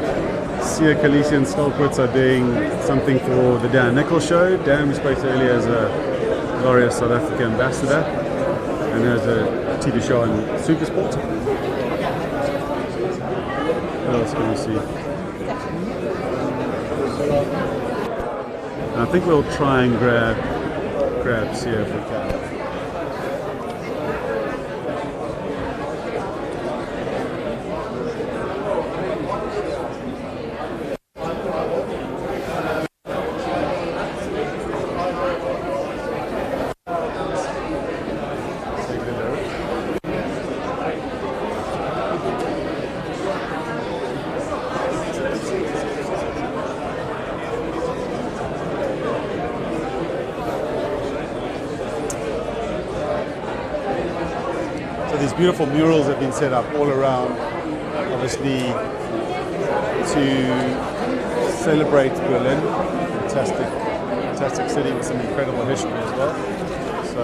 Sia Khaleesi and Stolkwitz are doing something for the Dan Nichols show. Dan, we spoke to earlier, as a Laureus South Africa ambassador, and there's a TV show on Supersport. What else can we see? I think we'll try and grab Sia if we can. These beautiful murals have been set up all around, obviously, to celebrate Berlin. Fantastic city with some incredible history as well. So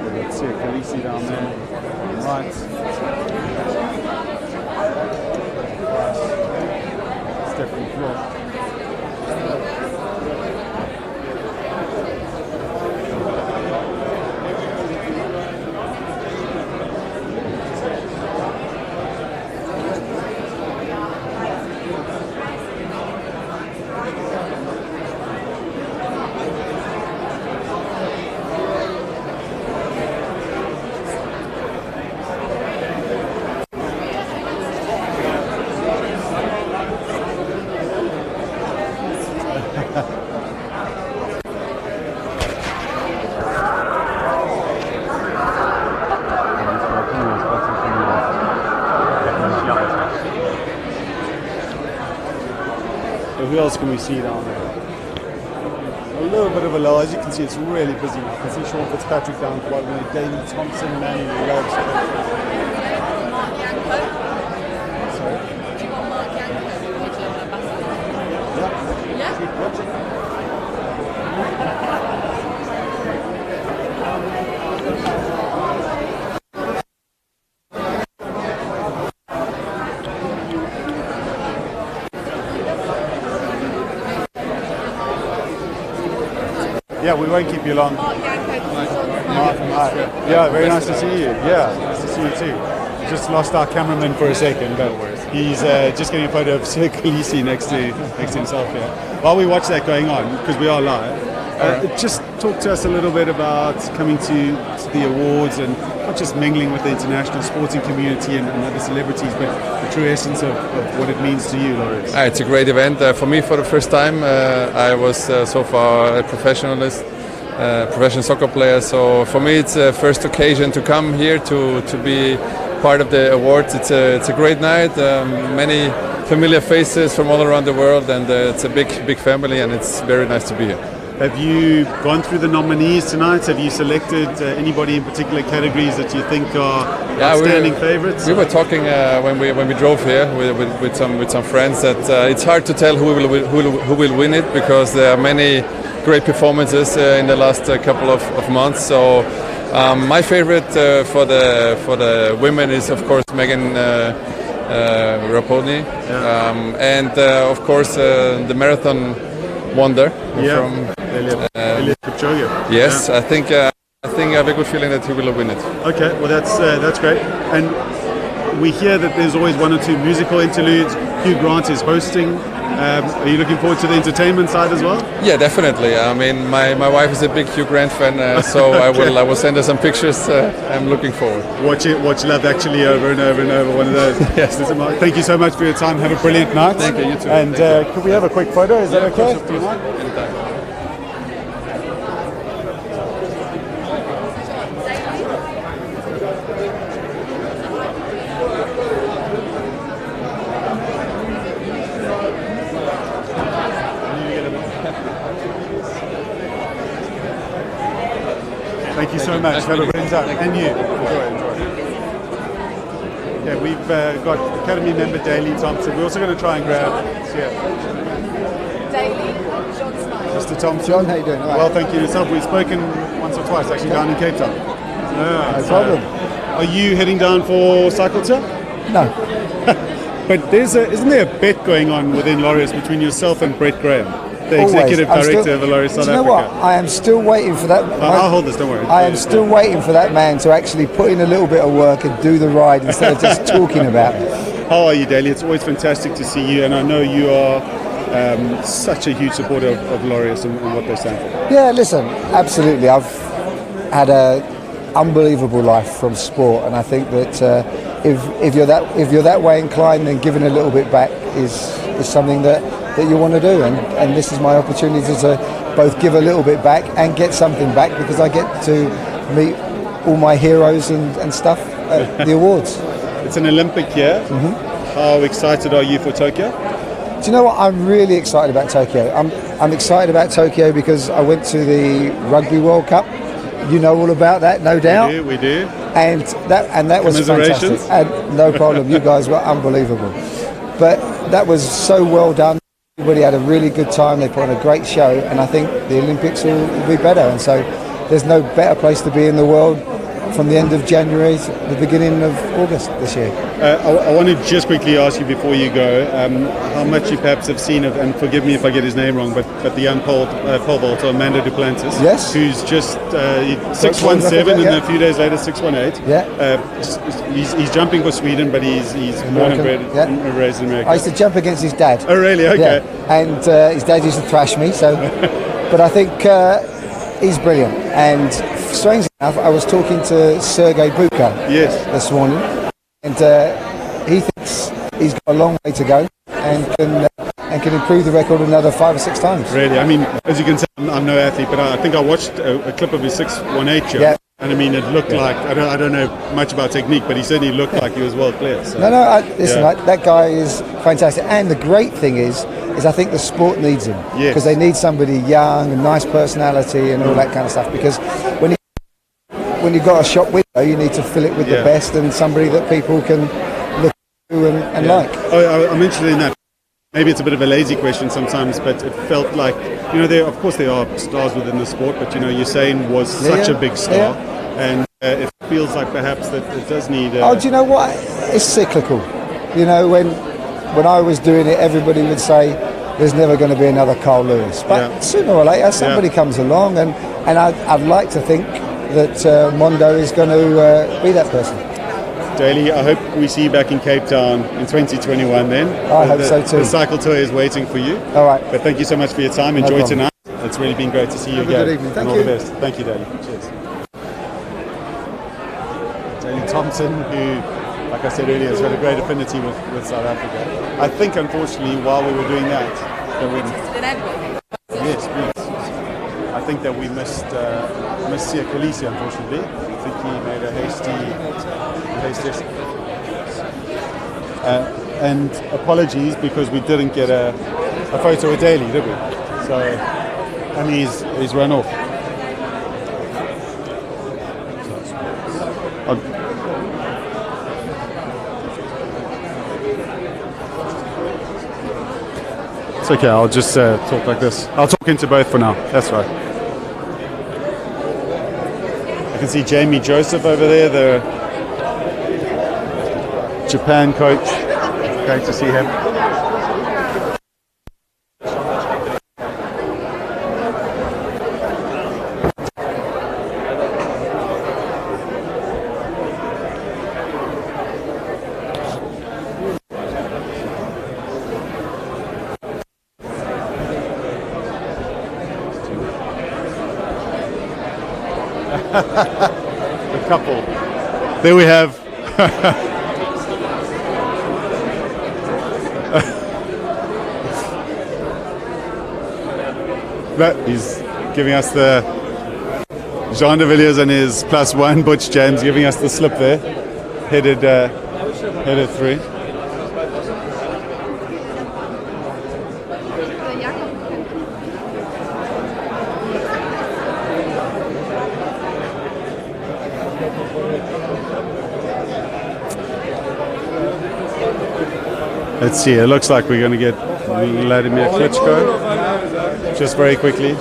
we've got Sia Khaleesi down there, right. who else can we see down there? A little bit of a lull. As you can see, it's really busy now. I can see Sean Fitzpatrick down quite well. Davey Thompson, Manny Loves. Yeah, we won't keep you long. Yeah, very nice to see you. Yeah, nice to see you too. Just lost our cameraman for a second, but he's just getting a photo of Sir Khaleesi next to himself here. While we watch that going on, because we are live, just talk to us a little bit about coming to the awards and not just mingling with the international sporting community and other celebrities, but the true essence of what it means to you, Laureus. It's a great event for me for the first time. I was so far a professional soccer player, so for me it's a first occasion to come here to be part of the awards. It's a great night, many familiar faces from all around the world, and it's a big family, and it's very nice to be here. Have you gone through the nominees tonight? Have you selected anybody in particular categories that you think are outstanding favourites? We were talking when we drove here with some friends that it's hard to tell who will win it, because there are many great performances in the last couple of months. So my favourite for the women is of course Megan Rapinoe, and of course the marathon wonder from Eliud Kipchoge. Yes, I think I have a good feeling that he will win it. Okay, well that's great. And we hear that there's always one or two musical interludes. Hugh Grant is hosting. Are you looking forward to the entertainment side as well? Yeah, definitely. I mean, my wife is a big Hugh Grant fan, so Okay. I will send her some pictures. I'm looking forward. Watch Love Actually over and over and over. One of those. Yes. Listen, Mark, thank you so much for your time. Have a brilliant night. Thank you. You too. And could we have a quick photo? Is that okay? Of course. Anytime. Thank you so much. Have a brilliant time. And you. Enjoy. Yeah, we've got Academy member Daley Thompson. We're also going to try and grab. Daily, John Smythe. Mr. Thompson. John, how you doing? All right. Well, thank you yourself. We've spoken once or twice, actually, down in Cape Town. No problem. Are you heading down for Cycle Tour? No. But isn't there a bet going on within Laureus between yourself and Brett Graham, the Always. executive I'm director still- of Laureus South Do you know Africa? what? I am still waiting for that. I'll hold this, don't worry. I am still waiting for that man to actually put in a little bit of work and do the ride instead of just talking about it. How are you, Daley? It's always fantastic to see you, and I know you are such a huge supporter of Laureus and what they stand for. Yeah, listen, absolutely. I've had a unbelievable life from sport, and I think that if you're that way inclined, then giving a little bit back is something that you want to do, and this is my opportunity to both give a little bit back and get something back, because I get to meet all my heroes and stuff at the awards. It's an Olympic year. Mm-hmm. How excited are you for Tokyo? Do you know what? I'm really excited about Tokyo. I'm excited about Tokyo because I went to the Rugby World Cup. You know all about that, no doubt. We do. And that was fantastic. Commiserations. And no problem. You guys were unbelievable. But that was so well done. Everybody had a really good time. They put on a great show, and I think the Olympics will be better. And so there's no better place to be in the world from the end of January to the beginning of August this year. I want to just quickly ask you before you go, how much you perhaps have seen of, and forgive me if I get his name wrong, but the young pole vaulter, Amanda Duplantis, yes, who's just 617 and a few days later 618. Yeah, he's jumping for Sweden, but he's born and bred and raised in America. I used to jump against his dad. Oh, really? Okay. Yeah. And his dad used to thrash me, so. But I think he's brilliant. And strangely enough, I was talking to Sergei Buka this morning, and he thinks he's got a long way to go and can improve the record another 5 or 6 times. Really? I mean, as you can tell, I'm no athlete, but I think I watched a clip of his 618 show. Yeah. And I mean, it looked like, I don't know much about technique, but he certainly looked like he was well clear. So. Listen, that guy is fantastic. And the great thing is, is I think the sport needs him. Yes. Because they need somebody young, a nice personality and all that kind of stuff. Because when you've got a shop window, you need to fill it with the best and somebody that people can look to and like. Oh, I'm interested in that. Maybe it's a bit of a lazy question sometimes, but it felt like, of course there are stars within the sport, but Usain was such a big star, and it feels like perhaps that it does need... do you know what? It's cyclical. When I was doing it, everybody would say there's never going to be another Carl Lewis. But sooner or later, somebody comes along, and I'd like to think that Mondo is going to be that person. Daly, I hope we see you back in Cape Town in 2021 then. I hope so too. The cycle tour is waiting for you. All right. But thank you so much for your time. Enjoy tonight. It's really been great to see you Have again. a good evening. Thank and you. all the best. Thank you, Daly. Cheers. Daly Thompson, who, like I said earlier, has got a great affinity with South Africa. I think, unfortunately, while we were doing that, yes, please. I think that we missed Sia Khaleesi, unfortunately. I think he made a hasty and apologies because we didn't get a photo with Daly, did we? So, and he's run off. It's okay, I'll just talk like this. I'll talk into both for now, that's right. I can see Jamie Joseph over there, the Japan coach. Great to see him. The couple. There we have. He's giving us the Jean de Villiers and his +1, Butch James giving us the slip there, headed through. Let's see, it looks like we're going to get Vladimir Klitschko, just very quickly.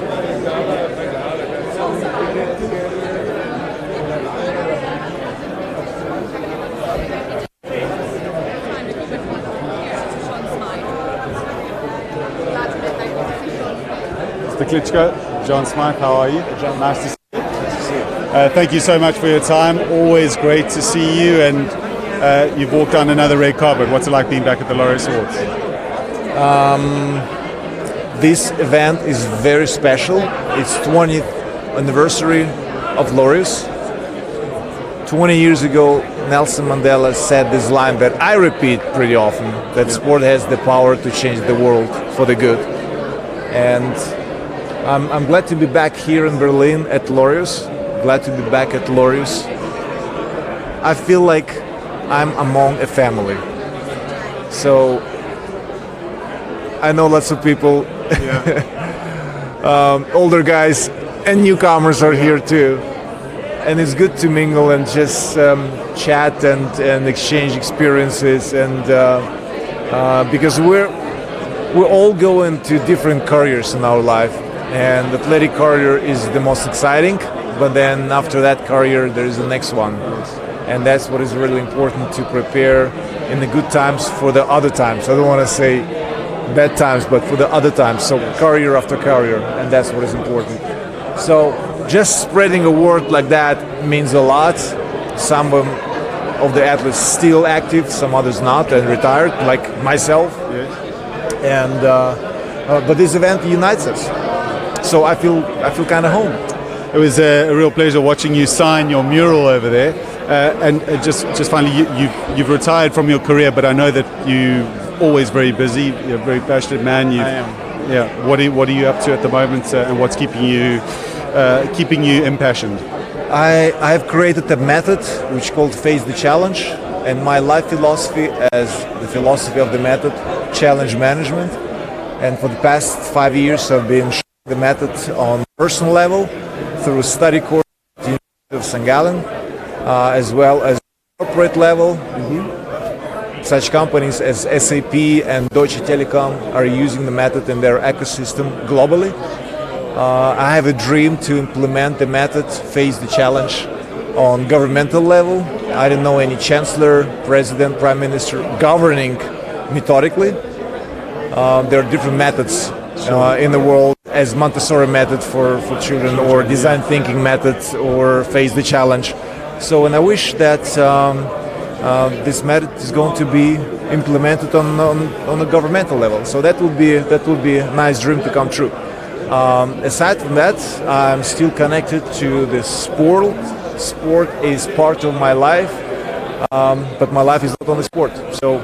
Mr. Klitschko, John Smythe, how are you? John, nice to see you. Thank you so much for your time, always great to see you, and you've walked on another red carpet. What's it like being back at the Laureus Awards? This event is very special. It's 20th anniversary of Laureus. 20 years ago, Nelson Mandela said this line that I repeat pretty often, that sport has the power to change the world for the good. And I'm glad to be back here in Berlin at Laureus. Glad to be back at Laureus. I feel like I'm among a family. So I know lots of people, older guys and newcomers are here too. And it's good to mingle and just chat and exchange experiences, and because we're all going to different careers in our life, and athletic career is the most exciting, but then after that career there is the next one. And that's what is really important, to prepare in the good times for the other times. I don't want to say bad times, but for the other times. So career after career, and that's what is important. So just spreading a word like that means a lot. Some of the athletes still active, some others not, and retired, like myself. Yes. And but this event unites us. So I feel kind of home. It was a real pleasure watching you sign your mural over there. And just finally, you've retired from your career, but I know that you're always very busy. You're a very passionate man. I am. Yeah. What are you up to at the moment, and what's keeping you impassioned? I have created a method which is called Face the Challenge, and my life philosophy, as the philosophy of the method, challenge management. And for the past 5 years, I've been showing the method on personal level through a study course at the University of St. Gallen, as well as corporate level. Such companies as SAP and Deutsche Telekom are using the method in their ecosystem globally. I have a dream to implement the method, face the challenge on governmental level. I don't know any chancellor, president, prime minister governing methodically. There are different methods in the world, as Montessori method for children, or design thinking method, or face the challenge. So, and I wish that this method is going to be implemented on a governmental level. So that would be a nice dream to come true. Aside from that, I'm still connected to the sport. Sport is part of my life, but my life is not only sport. So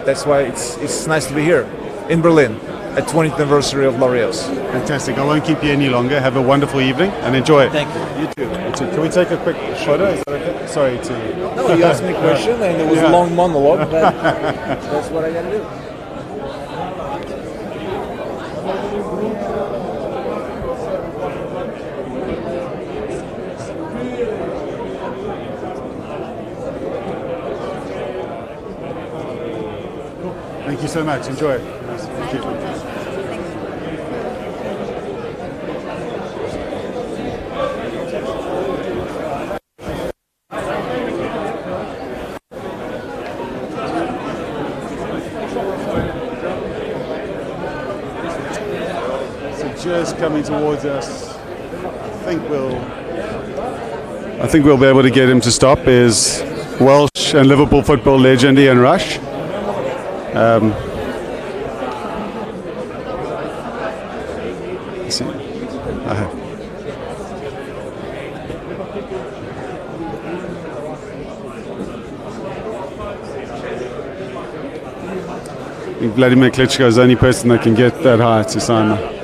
that's why it's nice to be here in Berlin at 20th anniversary of Laureus. Fantastic. I won't keep you any longer. Have a wonderful evening and enjoy. Thank you. You too. Can we take a quick photo? Is that okay? Sorry to... No, you asked me a question and it was a long monologue, but that's what I got to do. Thank you so much. Enjoy. Thank you. Just coming towards us. I think we'll be able to get him to stop. Is Welsh and Liverpool football legend Ian Rush. I think Vladimir Klitschko is the only person that can get that high to Simon.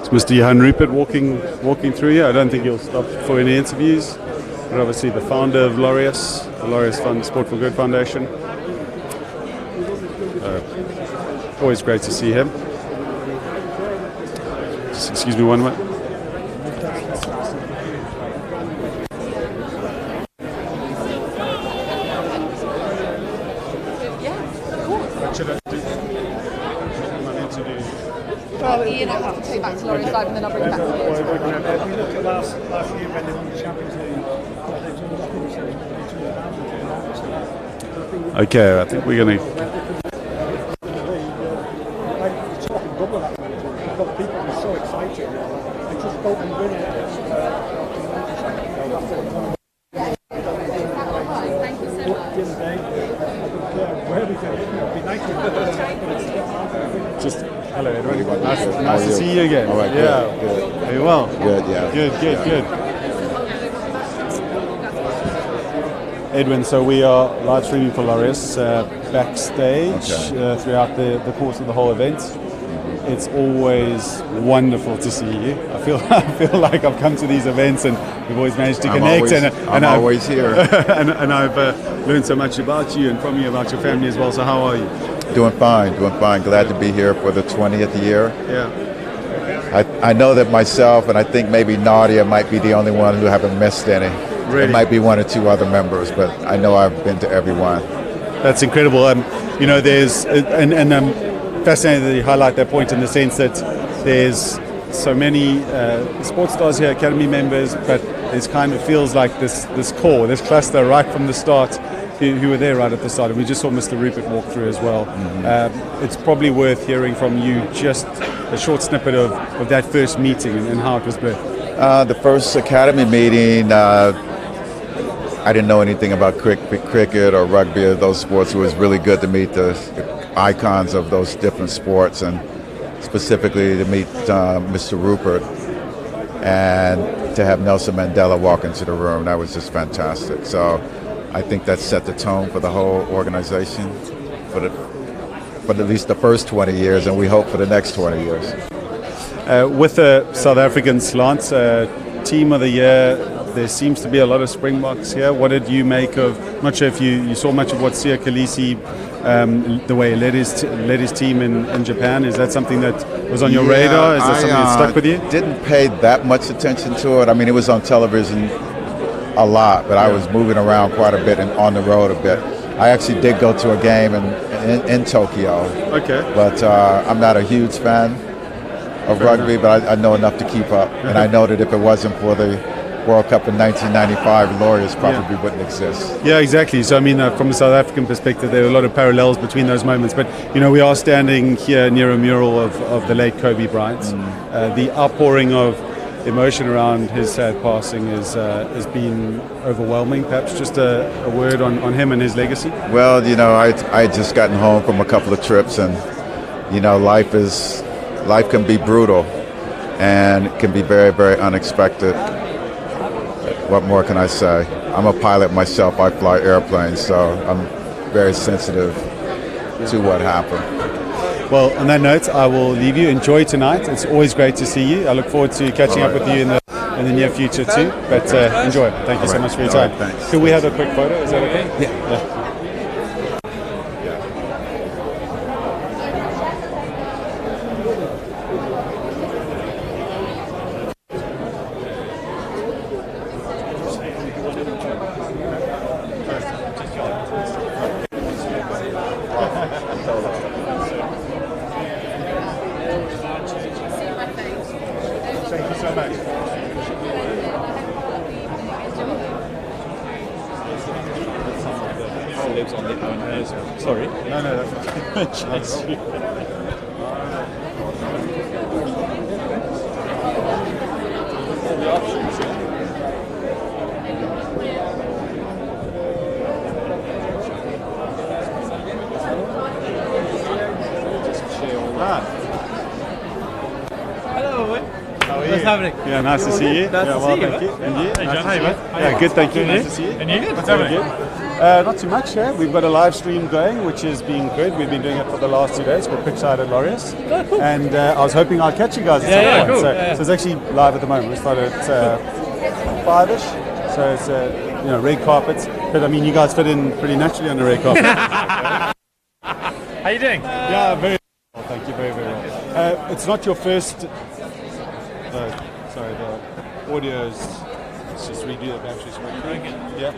Mr. Johan Rupert walking through here. I don't think he'll stop for any interviews. But obviously the founder of Laureus, the Laureus Sport for Good Foundation. Always great to see him. Just excuse me one minute. Ian, I have to take back to Laureus Live and then I'll bring it back to you. If we look at last year when they won the Champions League, Okay, I think we're going to... People were so excited. They just go and win it. Thank you so much. Where we go, it'd be nice to Just hello, everyone. Nice to see you again. All right, yeah. Good. Very well. Good, yeah. Good. Edwin, so we are live streaming for Laureus backstage throughout the course of the whole event. It's always wonderful to see you. I feel like I've come to these events and we've always managed to connect. I'm always here. and I've learned so much about you and from you about your family as well. So how are you? Doing fine. Glad to be here for the 20th year. Yeah. I know that myself, and I think maybe Nadia might be the only one who haven't missed any. Really? There might be one or two other members, but I know I've been to every one. That's incredible. There's fascinating that you highlight that point in the sense that there's so many sports stars here, academy members, but it kind of feels like this core, this cluster right from the start, who were there right at the start. And we just saw Mr. Rupert walk through as well. Mm-hmm. It's probably worth hearing from you just a short snippet of that first meeting and how it was birthed. The first academy meeting, I didn't know anything about cricket or rugby or those sports. It was really good to meet the icons of those different sports, and specifically to meet Mr. Rupert. and to have Nelson Mandela walk into the room, that was just fantastic. So I think that set the tone for the whole organization for at least the first 20 years, and we hope for the next 20 years. With the South African slant, Team of the Year, there seems to be a lot of Springboks here. What did you make of, I'm not sure if you saw much of what Siya Kolisi, the way he led his team in Japan. Is that something that was on your radar? Is that something that stuck with you? Didn't pay that much attention to it. I mean, it was on television a lot, but I was moving around quite a bit and on the road a bit. I actually did go to a game in Tokyo. Okay. But I'm not a huge fan of rugby, but I know enough to keep up. And I know that if it wasn't for the World Cup in 1995, Laureus probably wouldn't exist. Yeah, exactly. So, I mean, from a South African perspective, there are a lot of parallels between those moments. But, you know, we are standing here near a mural of the late Kobe Bryant. The outpouring of emotion around his sad passing has been overwhelming. Perhaps just a word on him and his legacy? Well, you know, I just gotten home from a couple of trips, and, you know, life can be brutal and it can be very, very unexpected. What more can I say? I'm a pilot myself. I fly airplanes, so I'm very sensitive to what happened. Well, on that note, I will leave you. Enjoy tonight. It's always great to see you. I look forward to catching up with you in the near future too. But enjoy. Thank you so much for your time. Thanks. Could we have a quick photo? Is that okay? Yeah. Thank you so much. Lives on the own. Sorry. No, that's fine. What's happening? Yeah, nice to see you. Nice to see you. Thank you. And you? Hey, Nice John, to how you, see man? Yeah, good, thank you. Nice to see you. And you? What's Very happening? good. Not too much here. We've got a live stream going, which has been good. We've been doing it for the last 2 days. We're pitchside at Laureus. Oh, cool. And I was hoping I'd catch you guys at some point. Cool. So it's actually live at the moment. We started at 5-ish. So it's red carpets. But I mean, you guys fit in pretty naturally on the red carpet. How you doing? Yeah, very well. Thank you, very, very well. It's not your first. Sorry, the audio is. Let's just redo the battery switch. Yeah.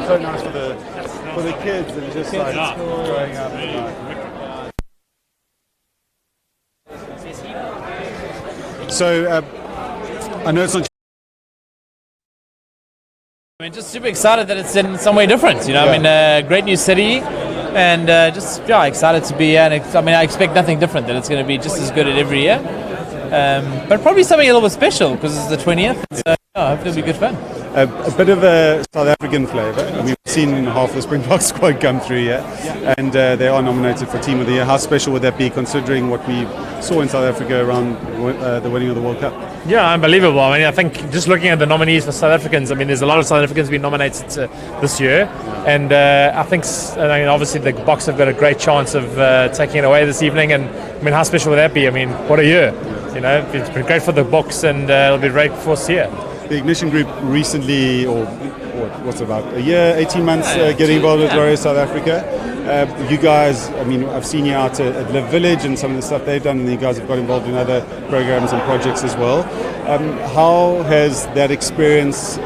So nice for the kids and just like growing up. So I know it's not. I mean, just super excited that it's in some way different. You know, I mean, great new city, and just excited to be here. And I expect nothing different. That it's going to be just as good at every year, but probably something a little bit special because it's the 20th. So hopefully it'll be good fun. A bit of a South African flavour. I mean, we've seen half the Springboks squad come through here, and they are nominated for Team of the Year. How special would that be, considering what we saw in South Africa around the winning of the World Cup? Yeah, unbelievable. I mean, I think just looking at the nominees for South Africans, I mean, there's a lot of South Africans being nominated this year, and I think, obviously the Boks have got a great chance of taking it away this evening. And I mean, how special would that be? I mean, what a year! You know, it's been great for the Boks, and it'll be great for Siya. The Ignition Group recently, or what's it about, a year, 18 months, getting involved with Laureus South Africa. You guys, I mean, I've seen you out at Live Village and some of the stuff they've done, and you guys have got involved in other programs and projects as well. How has that experience,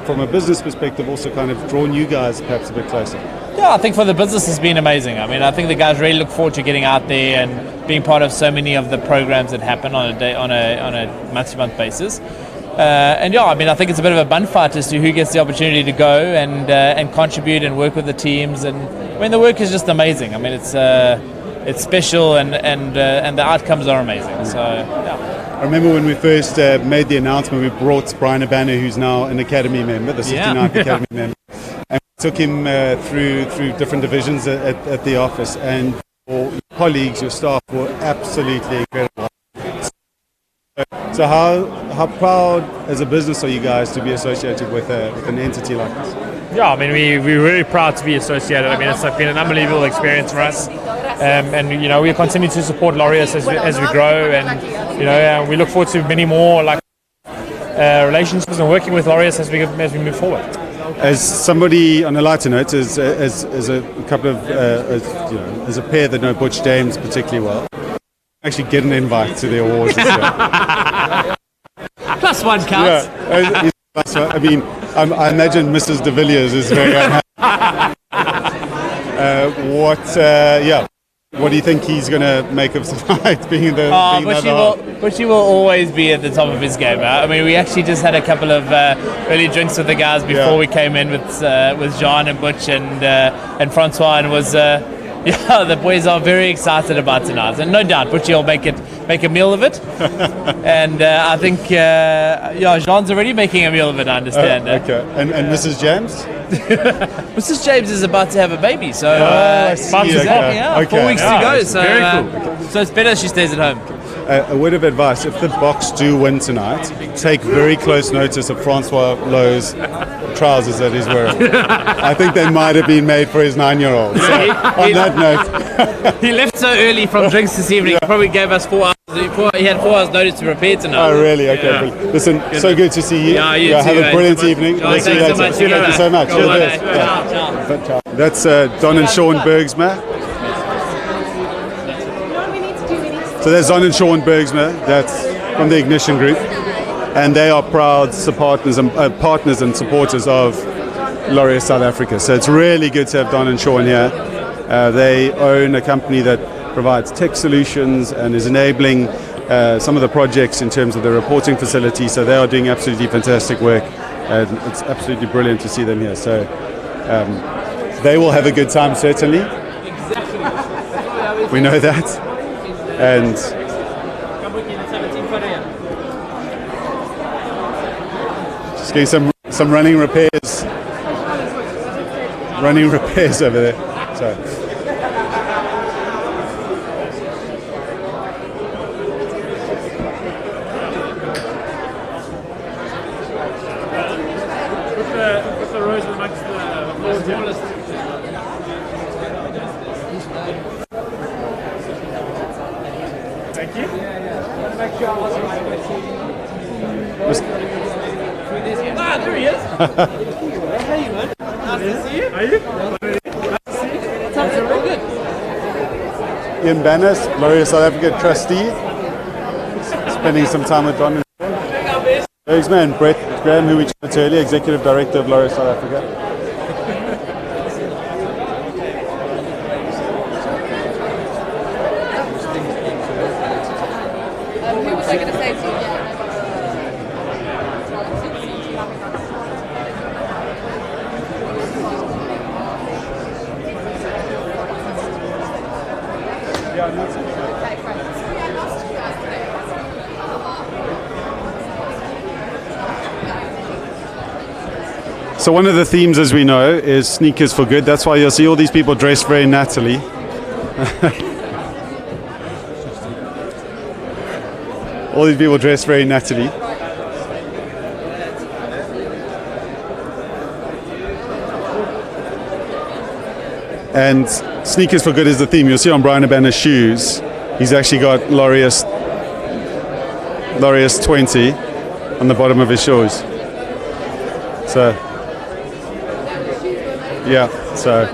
from a business perspective, also kind of drawn you guys perhaps a bit closer? Yeah, I think for the business it's been amazing. I mean, I think the guys really look forward to getting out there and being part of so many of the programs that happen on a month-to-month basis. I mean, I think it's a bit of a bun fight as to who gets the opportunity to go and contribute and work with the teams and mean, the work is just amazing. I mean, it's special, and the outcomes are amazing. So, yeah. I remember when we first made the announcement, we brought Brian Abana, who's now an Academy member, the 69th Academy member, and we took him through different divisions at the office, and your colleagues, your staff were absolutely incredible. So how proud as a business are you guys to be associated with an entity like this? Yeah, I mean, we're really proud to be associated. I mean, it's been an unbelievable experience for us. And you know, we continue to support Laureus as we grow, and we look forward to many more relationships and working with Laureus as we move forward. As somebody on a lighter note, as a couple of as a pair that know Butch James particularly well, actually get an invite to the awards this year. Plus one counts. Yeah, I mean, I imagine Mrs. De Villiers is very unhappy. What do you think he's going to make of tonight, being Butchie will always be at the top of his game. I mean, we actually just had a couple of early drinks with the guys before we came in with Jean and Butch and Francois, and was the boys are very excited about tonight, and no doubt Butchie will make a meal of it. And I think Jean's already making a meal of it, I understand. Okay, and Mrs. James? Mrs. James is about to have a baby, so 4 weeks to go. So very cool. So it's better she stays at home. A word of advice: if the Boks do win tonight, take very close notice of Francois Lowe's trousers that he's wearing. I think they might have been made for his 9-year-old. So, on that note, he left so early from drinks this evening. He probably gave us 4 hours. He had 4 hours notice to prepare tonight. Oh, really? Okay. Yeah. Listen, so good to see you. Yeah, you have too, a brilliant evening. Thanks so much. Thank you so much. Ciao. That's Don and Sean Bergsma. So there's Don and Sean Bergsma. That's from the Ignition Group, and they are proud partners and supporters of Laureus South Africa. So it's really good to have Don and Sean here. They own a company that provides tech solutions and is enabling some of the projects in terms of the reporting facility. So they are doing absolutely fantastic work, and it's absolutely brilliant to see them here. So they will have a good time, certainly. We know that. And just getting some running repairs over there. So. Put the rose amongst the smallest. Thank you. There he is. Hey, man. Nice to see you. Are you? Nice to see you. What's up? Real good. Ian Bannis, Laureus South Africa trustee, spending some time with Don and Bergsma, Brett Graham, who we chatted to earlier, Executive Director of Laureus South Africa. Who was I going to say to you? So one of the themes, as we know, is sneakers for good. That's why you'll see all these people dressed very nattily. All these people dressed very nattily. And sneakers for good is the theme. You'll see on Brian Abana's shoes, he's actually got Laureus 20 on the bottom of his shoes. So, yeah, so.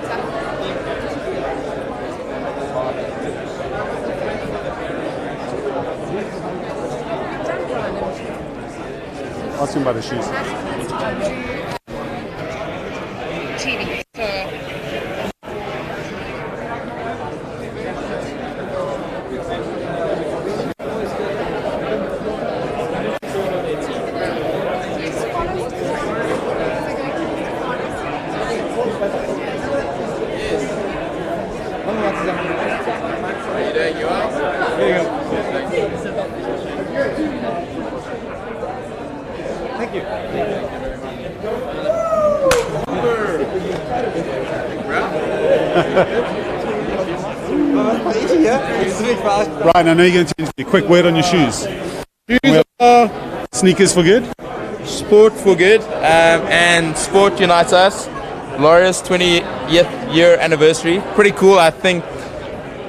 Ask him about the shoes. TV. Brian, I know you're going to interview. A quick word on your shoes. Shoes are Sneakers for good. sport for good, and sport unites us. Laureus 20th year anniversary. Pretty cool, I think.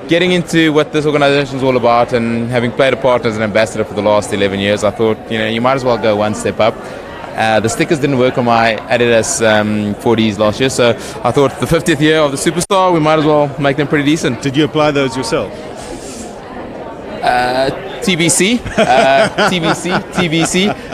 Getting into what this organisation is all about and having played a part as an ambassador for the last 11 years, I thought, you might as well go one step up. The stickers didn't work on my Adidas 4Ds last year, so I thought the 50th year of the Superstar, we might as well make them pretty decent. Did you apply those yourself? TBC.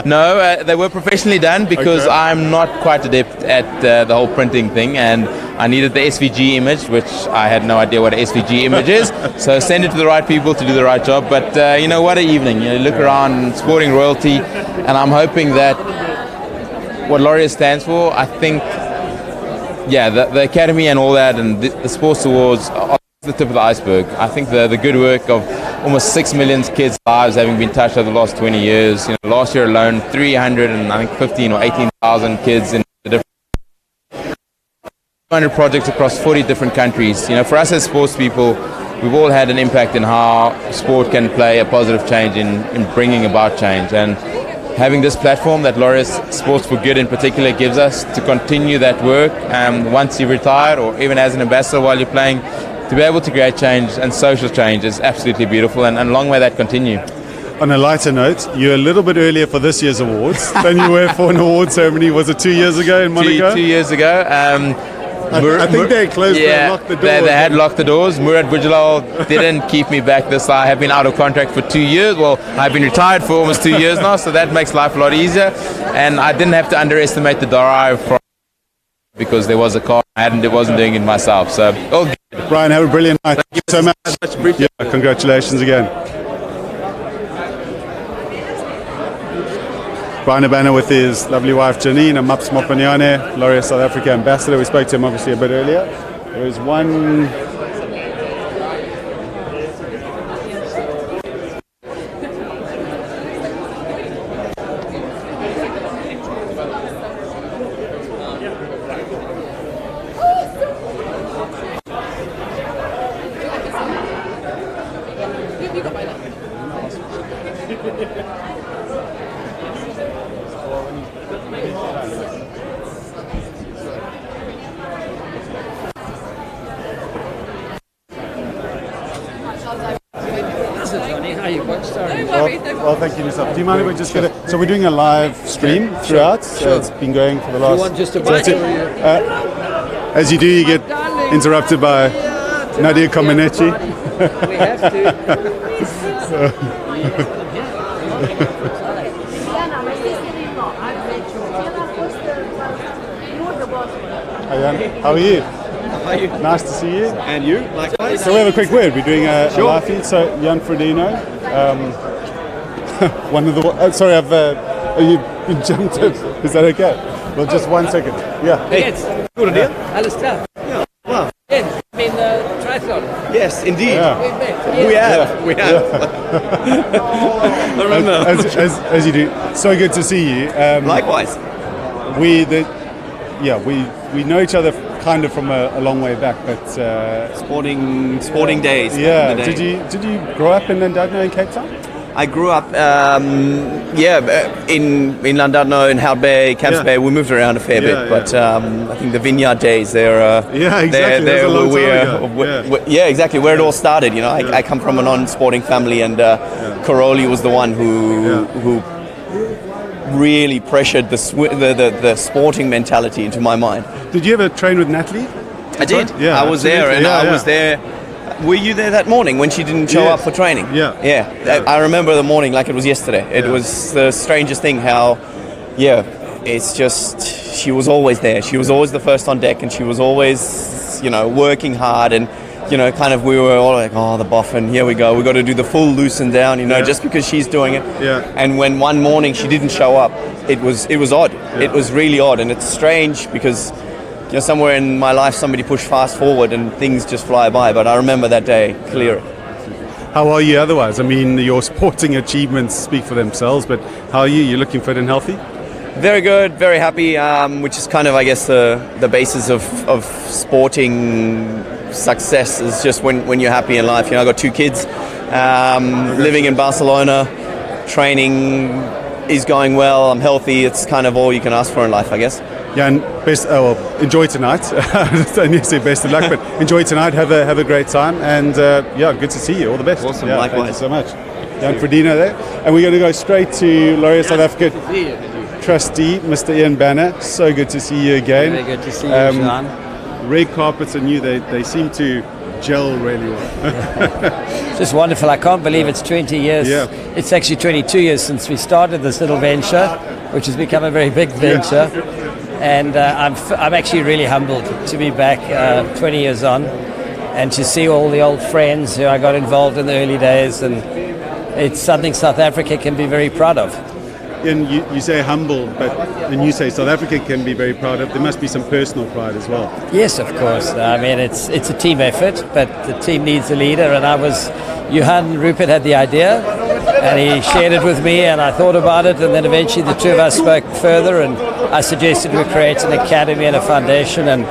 No, they were professionally done because I'm not quite adept at the whole printing thing, and I needed the SVG image, which I had no idea what an SVG image is. So send it to the right people to do the right job. But what an evening! You look around, sporting royalty, and I'm hoping that what Laureus stands for, I think, the academy and all that, and the sports awards are the tip of the iceberg. I think the good work of almost 6 million kids' lives having been touched over the last 20 years. Last year alone, 315 or 18,000 kids in the different 200 projects across 40 different countries. For us as sports people, we've all had an impact in how sport can play a positive change in bringing about change. And having this platform that Laureus Sports for Good in particular gives us to continue that work once you've retired or even as an ambassador while you're playing, to be able to create change and social change is absolutely beautiful, and long may that continue. On a lighter note, you're a little bit earlier for this year's awards than you were for an award ceremony. Was it 2 years ago in Monaco? 2 years ago. I think they closed and locked the doors. They had locked the doors. Murad Bujilal didn't keep me back this. I have been out of contract for 2 years. Well, I've been retired for almost 2 years now, so that makes life a lot easier. And I didn't have to underestimate the drive from because there was a car and I wasn't doing it myself. So, all good. Brian, have a brilliant night. Thank you so much. Yeah, congratulations again. Brian Abana with his lovely wife Janine and Maps Mopanyane, Laureus South Africa ambassador. We spoke to him obviously a bit earlier. There was one. Well, thank you, yourself. Do you mind if we just get it? So we're doing a live stream throughout. So it's been going for the last. Do you want just a break? As you do, you get interrupted by Nadia Comaneci. We have to. Hi, Jan. How are you? How are you? Nice to see you. And you? Likewise. So we have a quick word. We're doing a live feed. So Jan Frodeno, one of the. Sorry, I've. You jumped in. Is that okay? Well, just 1 second. Yeah. Hey. Good deal. Alles klar. Yeah. Wow. Triathlon. Yes, indeed. Yeah. We have. I remember. As you do. So good to see you. Likewise. We know each other kind of from a long way back, but sporting days. Yeah. Did you grow up in Llandudno in Cape Town? I grew up, in Llandudno, in Hout Bay, Camps Bay. We moved around a fair bit, but I think the vineyard days, they're exactly where it all started. I come from a non-sporting family, and Karoli was the one who really pressured the sporting mentality into my mind. Did you ever train with Natalie? I did. Yeah, I was there, and I was there. Were you there that morning when she didn't show up for training? Yeah. I remember the morning like it was yesterday. It was the strangest thing how, it's just, she was always there. She was always the first on deck, and she was always, working hard, and, kind of we were all like, oh, the boffin, here we go. We got to do the full loosen down, just because she's doing it. Yeah. And when one morning she didn't show up, it was odd. Yeah. It was really odd, and it's strange because somewhere in my life somebody pushed fast forward and things just fly by, but I remember that day clearly. How are you otherwise? I mean, your sporting achievements speak for themselves, but how are you? You looking fit and healthy? Very good, very happy, which is kind of, I guess, the basis of sporting success is just when you're happy in life. I got 2 kids, living in Barcelona, training is going well, I'm healthy, it's kind of all you can ask for in life, I guess. Yeah, and enjoy tonight. I don't need to say best of luck, but enjoy tonight, have a great time, and good to see you, all the best. Awesome, yeah, likewise. Thank you so much. Jan Fredino there, and we're going to go straight to Laureus South Africa trustee, Mr. Ian Banner. So good to see you again. Very good to see you, Sean. Red carpets and you, they seem to gel really well. Just wonderful. I can't believe it's 20 years. Yeah. It's actually 22 years since we started this little venture, which has become a very big venture. And I'm actually really humbled to be back 20 years on and to see all the old friends who I got involved in the early days. And it's something South Africa can be very proud of. And you say humble, and you say South Africa can be very proud of. There must be some personal pride as well. Yes, of course. I mean, it's a team effort, but the team needs a leader. And Johan Rupert had the idea, and he shared it with me, and I thought about it, and then eventually the two of us spoke further, and I suggested we create an academy and a foundation, and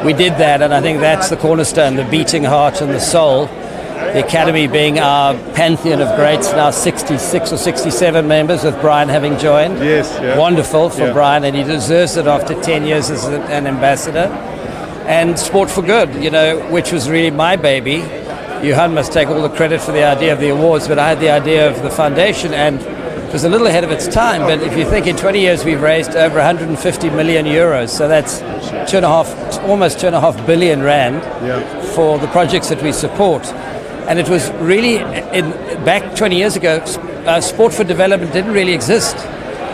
we did that. And I think that's the cornerstone, the beating heart and the soul. The Academy being our pantheon of greats, now 66 or 67 members, with Brian having joined. Yes, yeah. Wonderful for Yeah. Brian, and he deserves it after 10 years as an ambassador. And Sport for Good, which was really my baby. Johan must take all the credit for the idea of the awards, but I had the idea of the foundation, and it was a little ahead of its time. But if you think in 20 years we've raised over 150 million euros, so that's almost 2.5 billion rand for the projects that we support. And it was really, back 20 years ago, sport for development didn't really exist.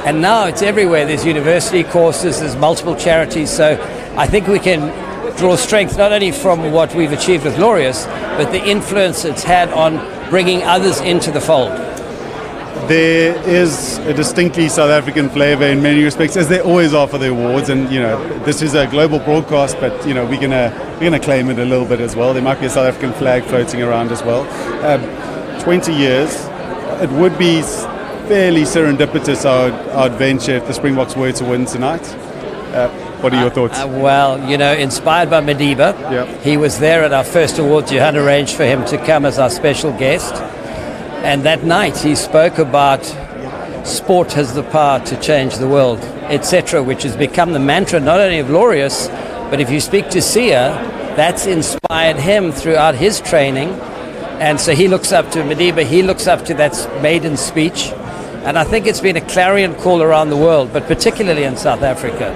And now it's everywhere. There's university courses, there's multiple charities. So I think we can draw strength not only from what we've achieved with Laureus, but the influence it's had on bringing others into the fold. There is a distinctly South African flavour in many respects, as there always are for the awards. And this is a global broadcast, but we're gonna claim it a little bit as well. There might be a South African flag floating around as well. 20 years, it would be fairly serendipitous our adventure if the Springboks were to win tonight. What are your thoughts? Inspired by Madiba, he was there at our first awards. Johan arranged for him to come as our special guest. And that night he spoke about sport has the power to change the world, etc., which has become the mantra not only of Laureus, but if you speak to Sia, that's inspired him throughout his training. And so he looks up to Madiba, he looks up to that maiden speech. And I think it's been a clarion call around the world, but particularly in South Africa.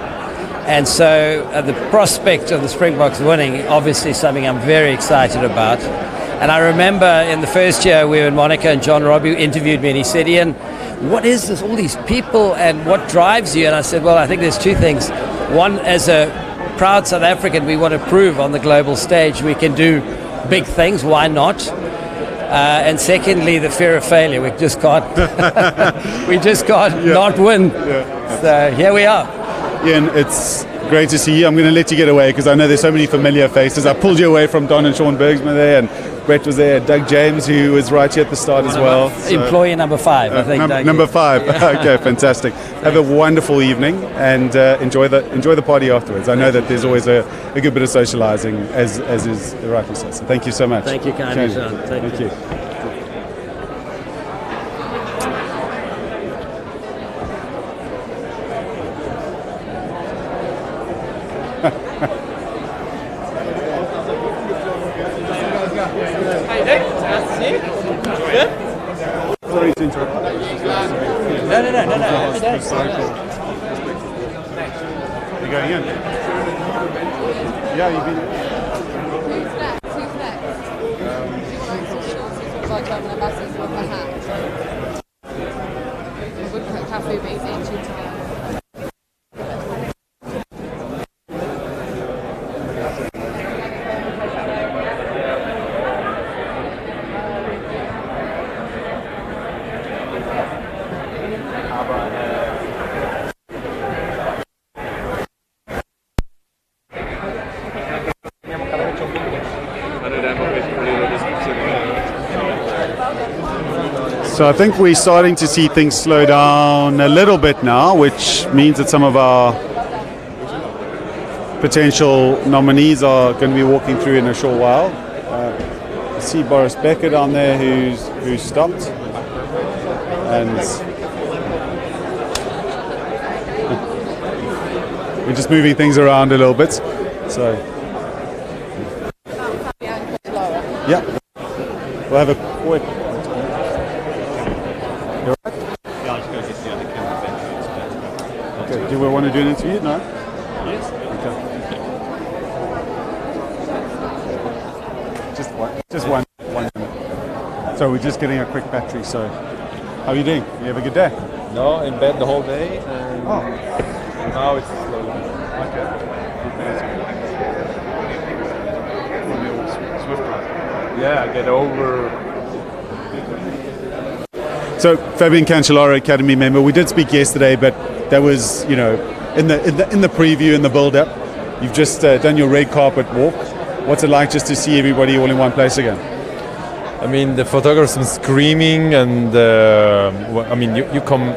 And so the prospect of the Springboks winning, obviously something I'm very excited about. And I remember in the first year we were in Monaco, and John Robbie interviewed me, and he said, "Ian, what is this, all these people, and what drives you?" And I said, well, I think there's two things. One, as a proud South African, we want to prove on the global stage we can do big things. Why not? And secondly, the fear of failure. We just can't not win. So here we are. Ian, it's great to see you. I'm going to let you get away because I know there's so many familiar faces. I pulled you away from Don and Sean Bergsma there, and Brett was there, Doug James, who was right here at the start as well. Employee number 5, I think. Number 5. Okay, fantastic. Have a wonderful evening, and enjoy the party afterwards. I know that there's always a good bit of socialising, as is rightly so. So thank you so much. Thank you, kindly, Sean. Thank you. Sorry to interrupt. No. You going in? Yeah, you've been. Like having a massive with a hat. It would put Cafu Beats into together. So I think we're starting to see things slow down a little bit now, which means that some of our potential nominees are going to be walking through in a short while. I see Boris Becker down there who's stopped, and we're just moving things around a little bit. So yeah, we'll have a quick. You're right? Yeah, I'll just go get the other camera. Okay. Do we want to do an interview? No. Yes. Okay. Just one minute. So we're just getting a quick battery. So, how are you doing? You have a good day? No, in bed the whole day, and now it's slowly. Yeah, I get over. So Fabian Cancellara, Academy member. We did speak yesterday, but that was, in the preview, in the build-up. You've just done your red carpet walk. What's it like just to see everybody all in one place again? I mean, the photographers are screaming, and I mean, you come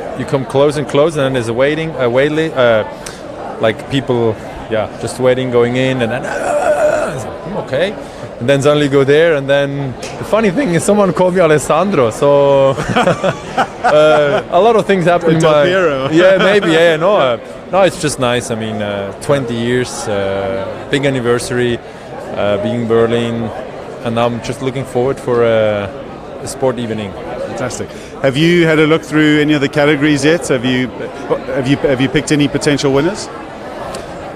close and close, and then there's a waiting, like people, just waiting, going in, and then okay, and then suddenly go there, and then the funny thing is, someone called me Alessandro, so a lot of things happen. No, it's just nice. I mean, 20 years, big anniversary, being Berlin. And I'm just looking forward for a sport evening. Fantastic. Have you had a look through any of the categories yet? Have you picked any potential winners?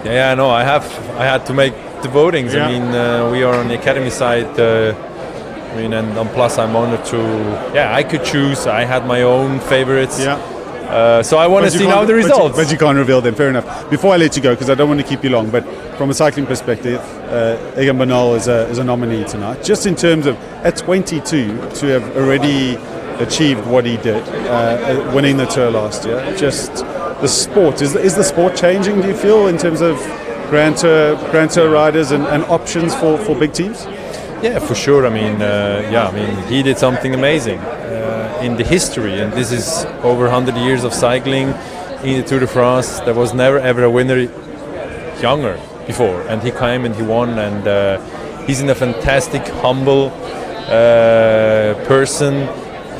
Yeah, no, I have. I had to make the votings. Yeah. I mean, we are on the academy side. I mean, and on plus, I'm honored to. Yeah, I could choose. I had my own favorites. Yeah. So I want to see now the results. But you can't reveal them. Fair enough. Before I let you go, because I don't want to keep you long, but from a cycling perspective, Egan Bernal is a nominee tonight. Just in terms of, at 22, to have already achieved what he did, winning the Tour last year. Just the sport. Is the sport changing, do you feel, in terms of Grand Tour riders and options for big teams? Yeah, for sure. I mean, he did something amazing in the history, and this is over 100 years of cycling in the Tour de France. There was never ever a winner younger before, and he came and he won, and he's in a fantastic, humble person,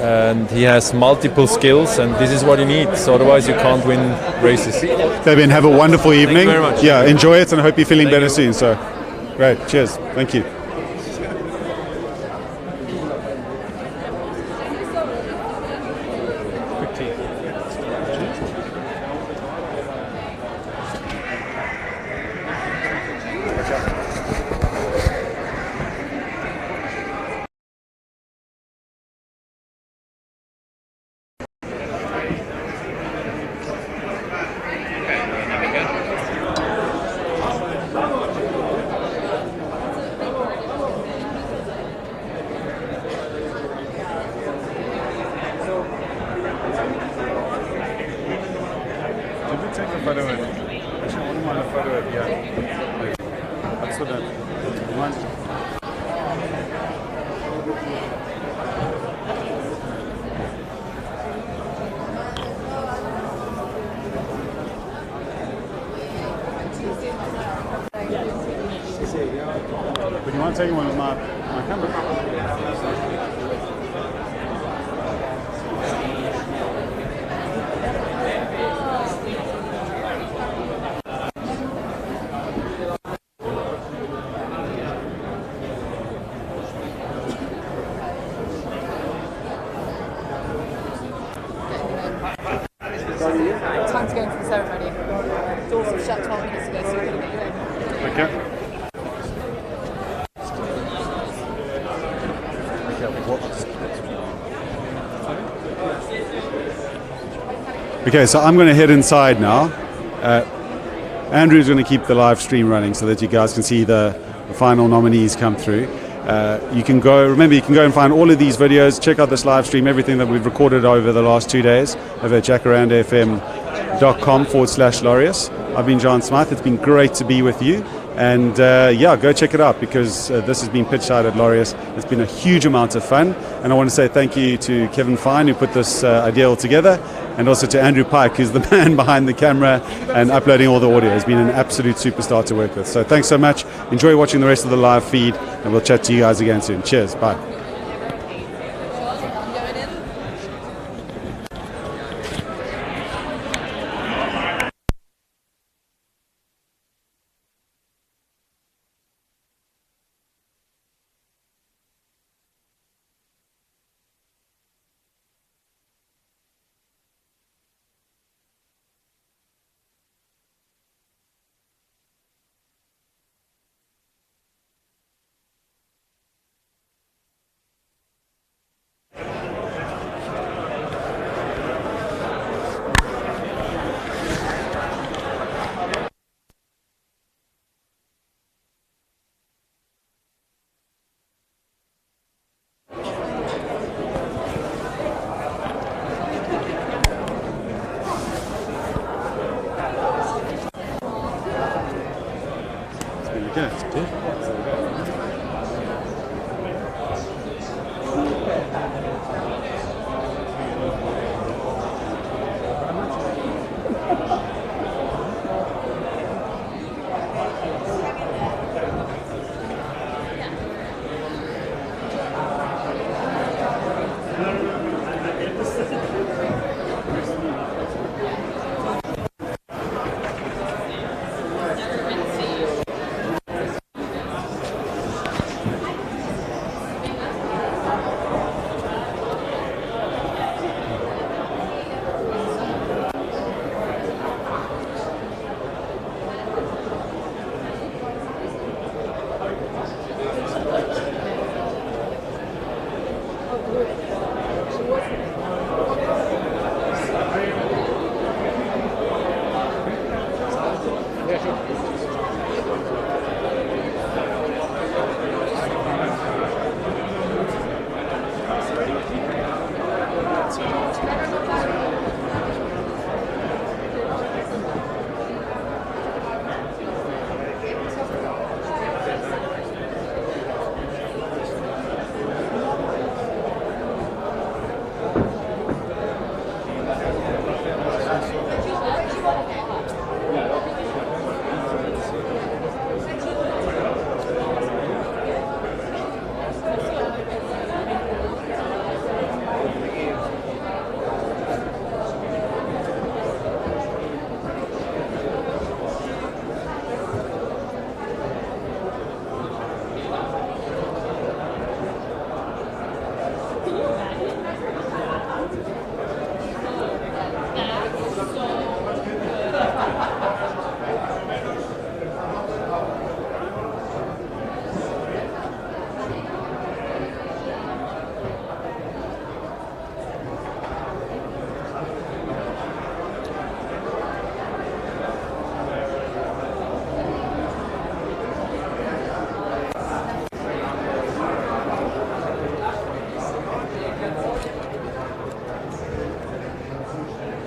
and he has multiple skills, and this is what you need. So otherwise, you can't win races. Fabian, have a wonderful evening. Thank you very much. Yeah, enjoy it, and I hope you're feeling better soon. So, great. Cheers. Thank you. But you want to take one of my camera? Time to go into the ceremony. Doors were shut 12 minutes ago, so we're going to get you in. Okay. Okay, so I'm going to head inside now. Andrew's going to keep the live stream running so that you guys can see the final nominees come through. You can go and find all of these videos, check out this live stream, everything that we've recorded over the last 2 days over at jacarandafm.com/Laureus. I've been John Smythe. It's been great to be with you. And go check it out, because this has been pitched out at Laureus. It's been a huge amount of fun. And I want to say thank you to Kevin Fine, who put this idea all together. and also to Andrew Pike, who's the man behind the camera and uploading all the audio. He's been an absolute superstar to work with. So thanks so much. Enjoy watching the rest of the live feed, and we'll chat to you guys again soon. Cheers. Bye.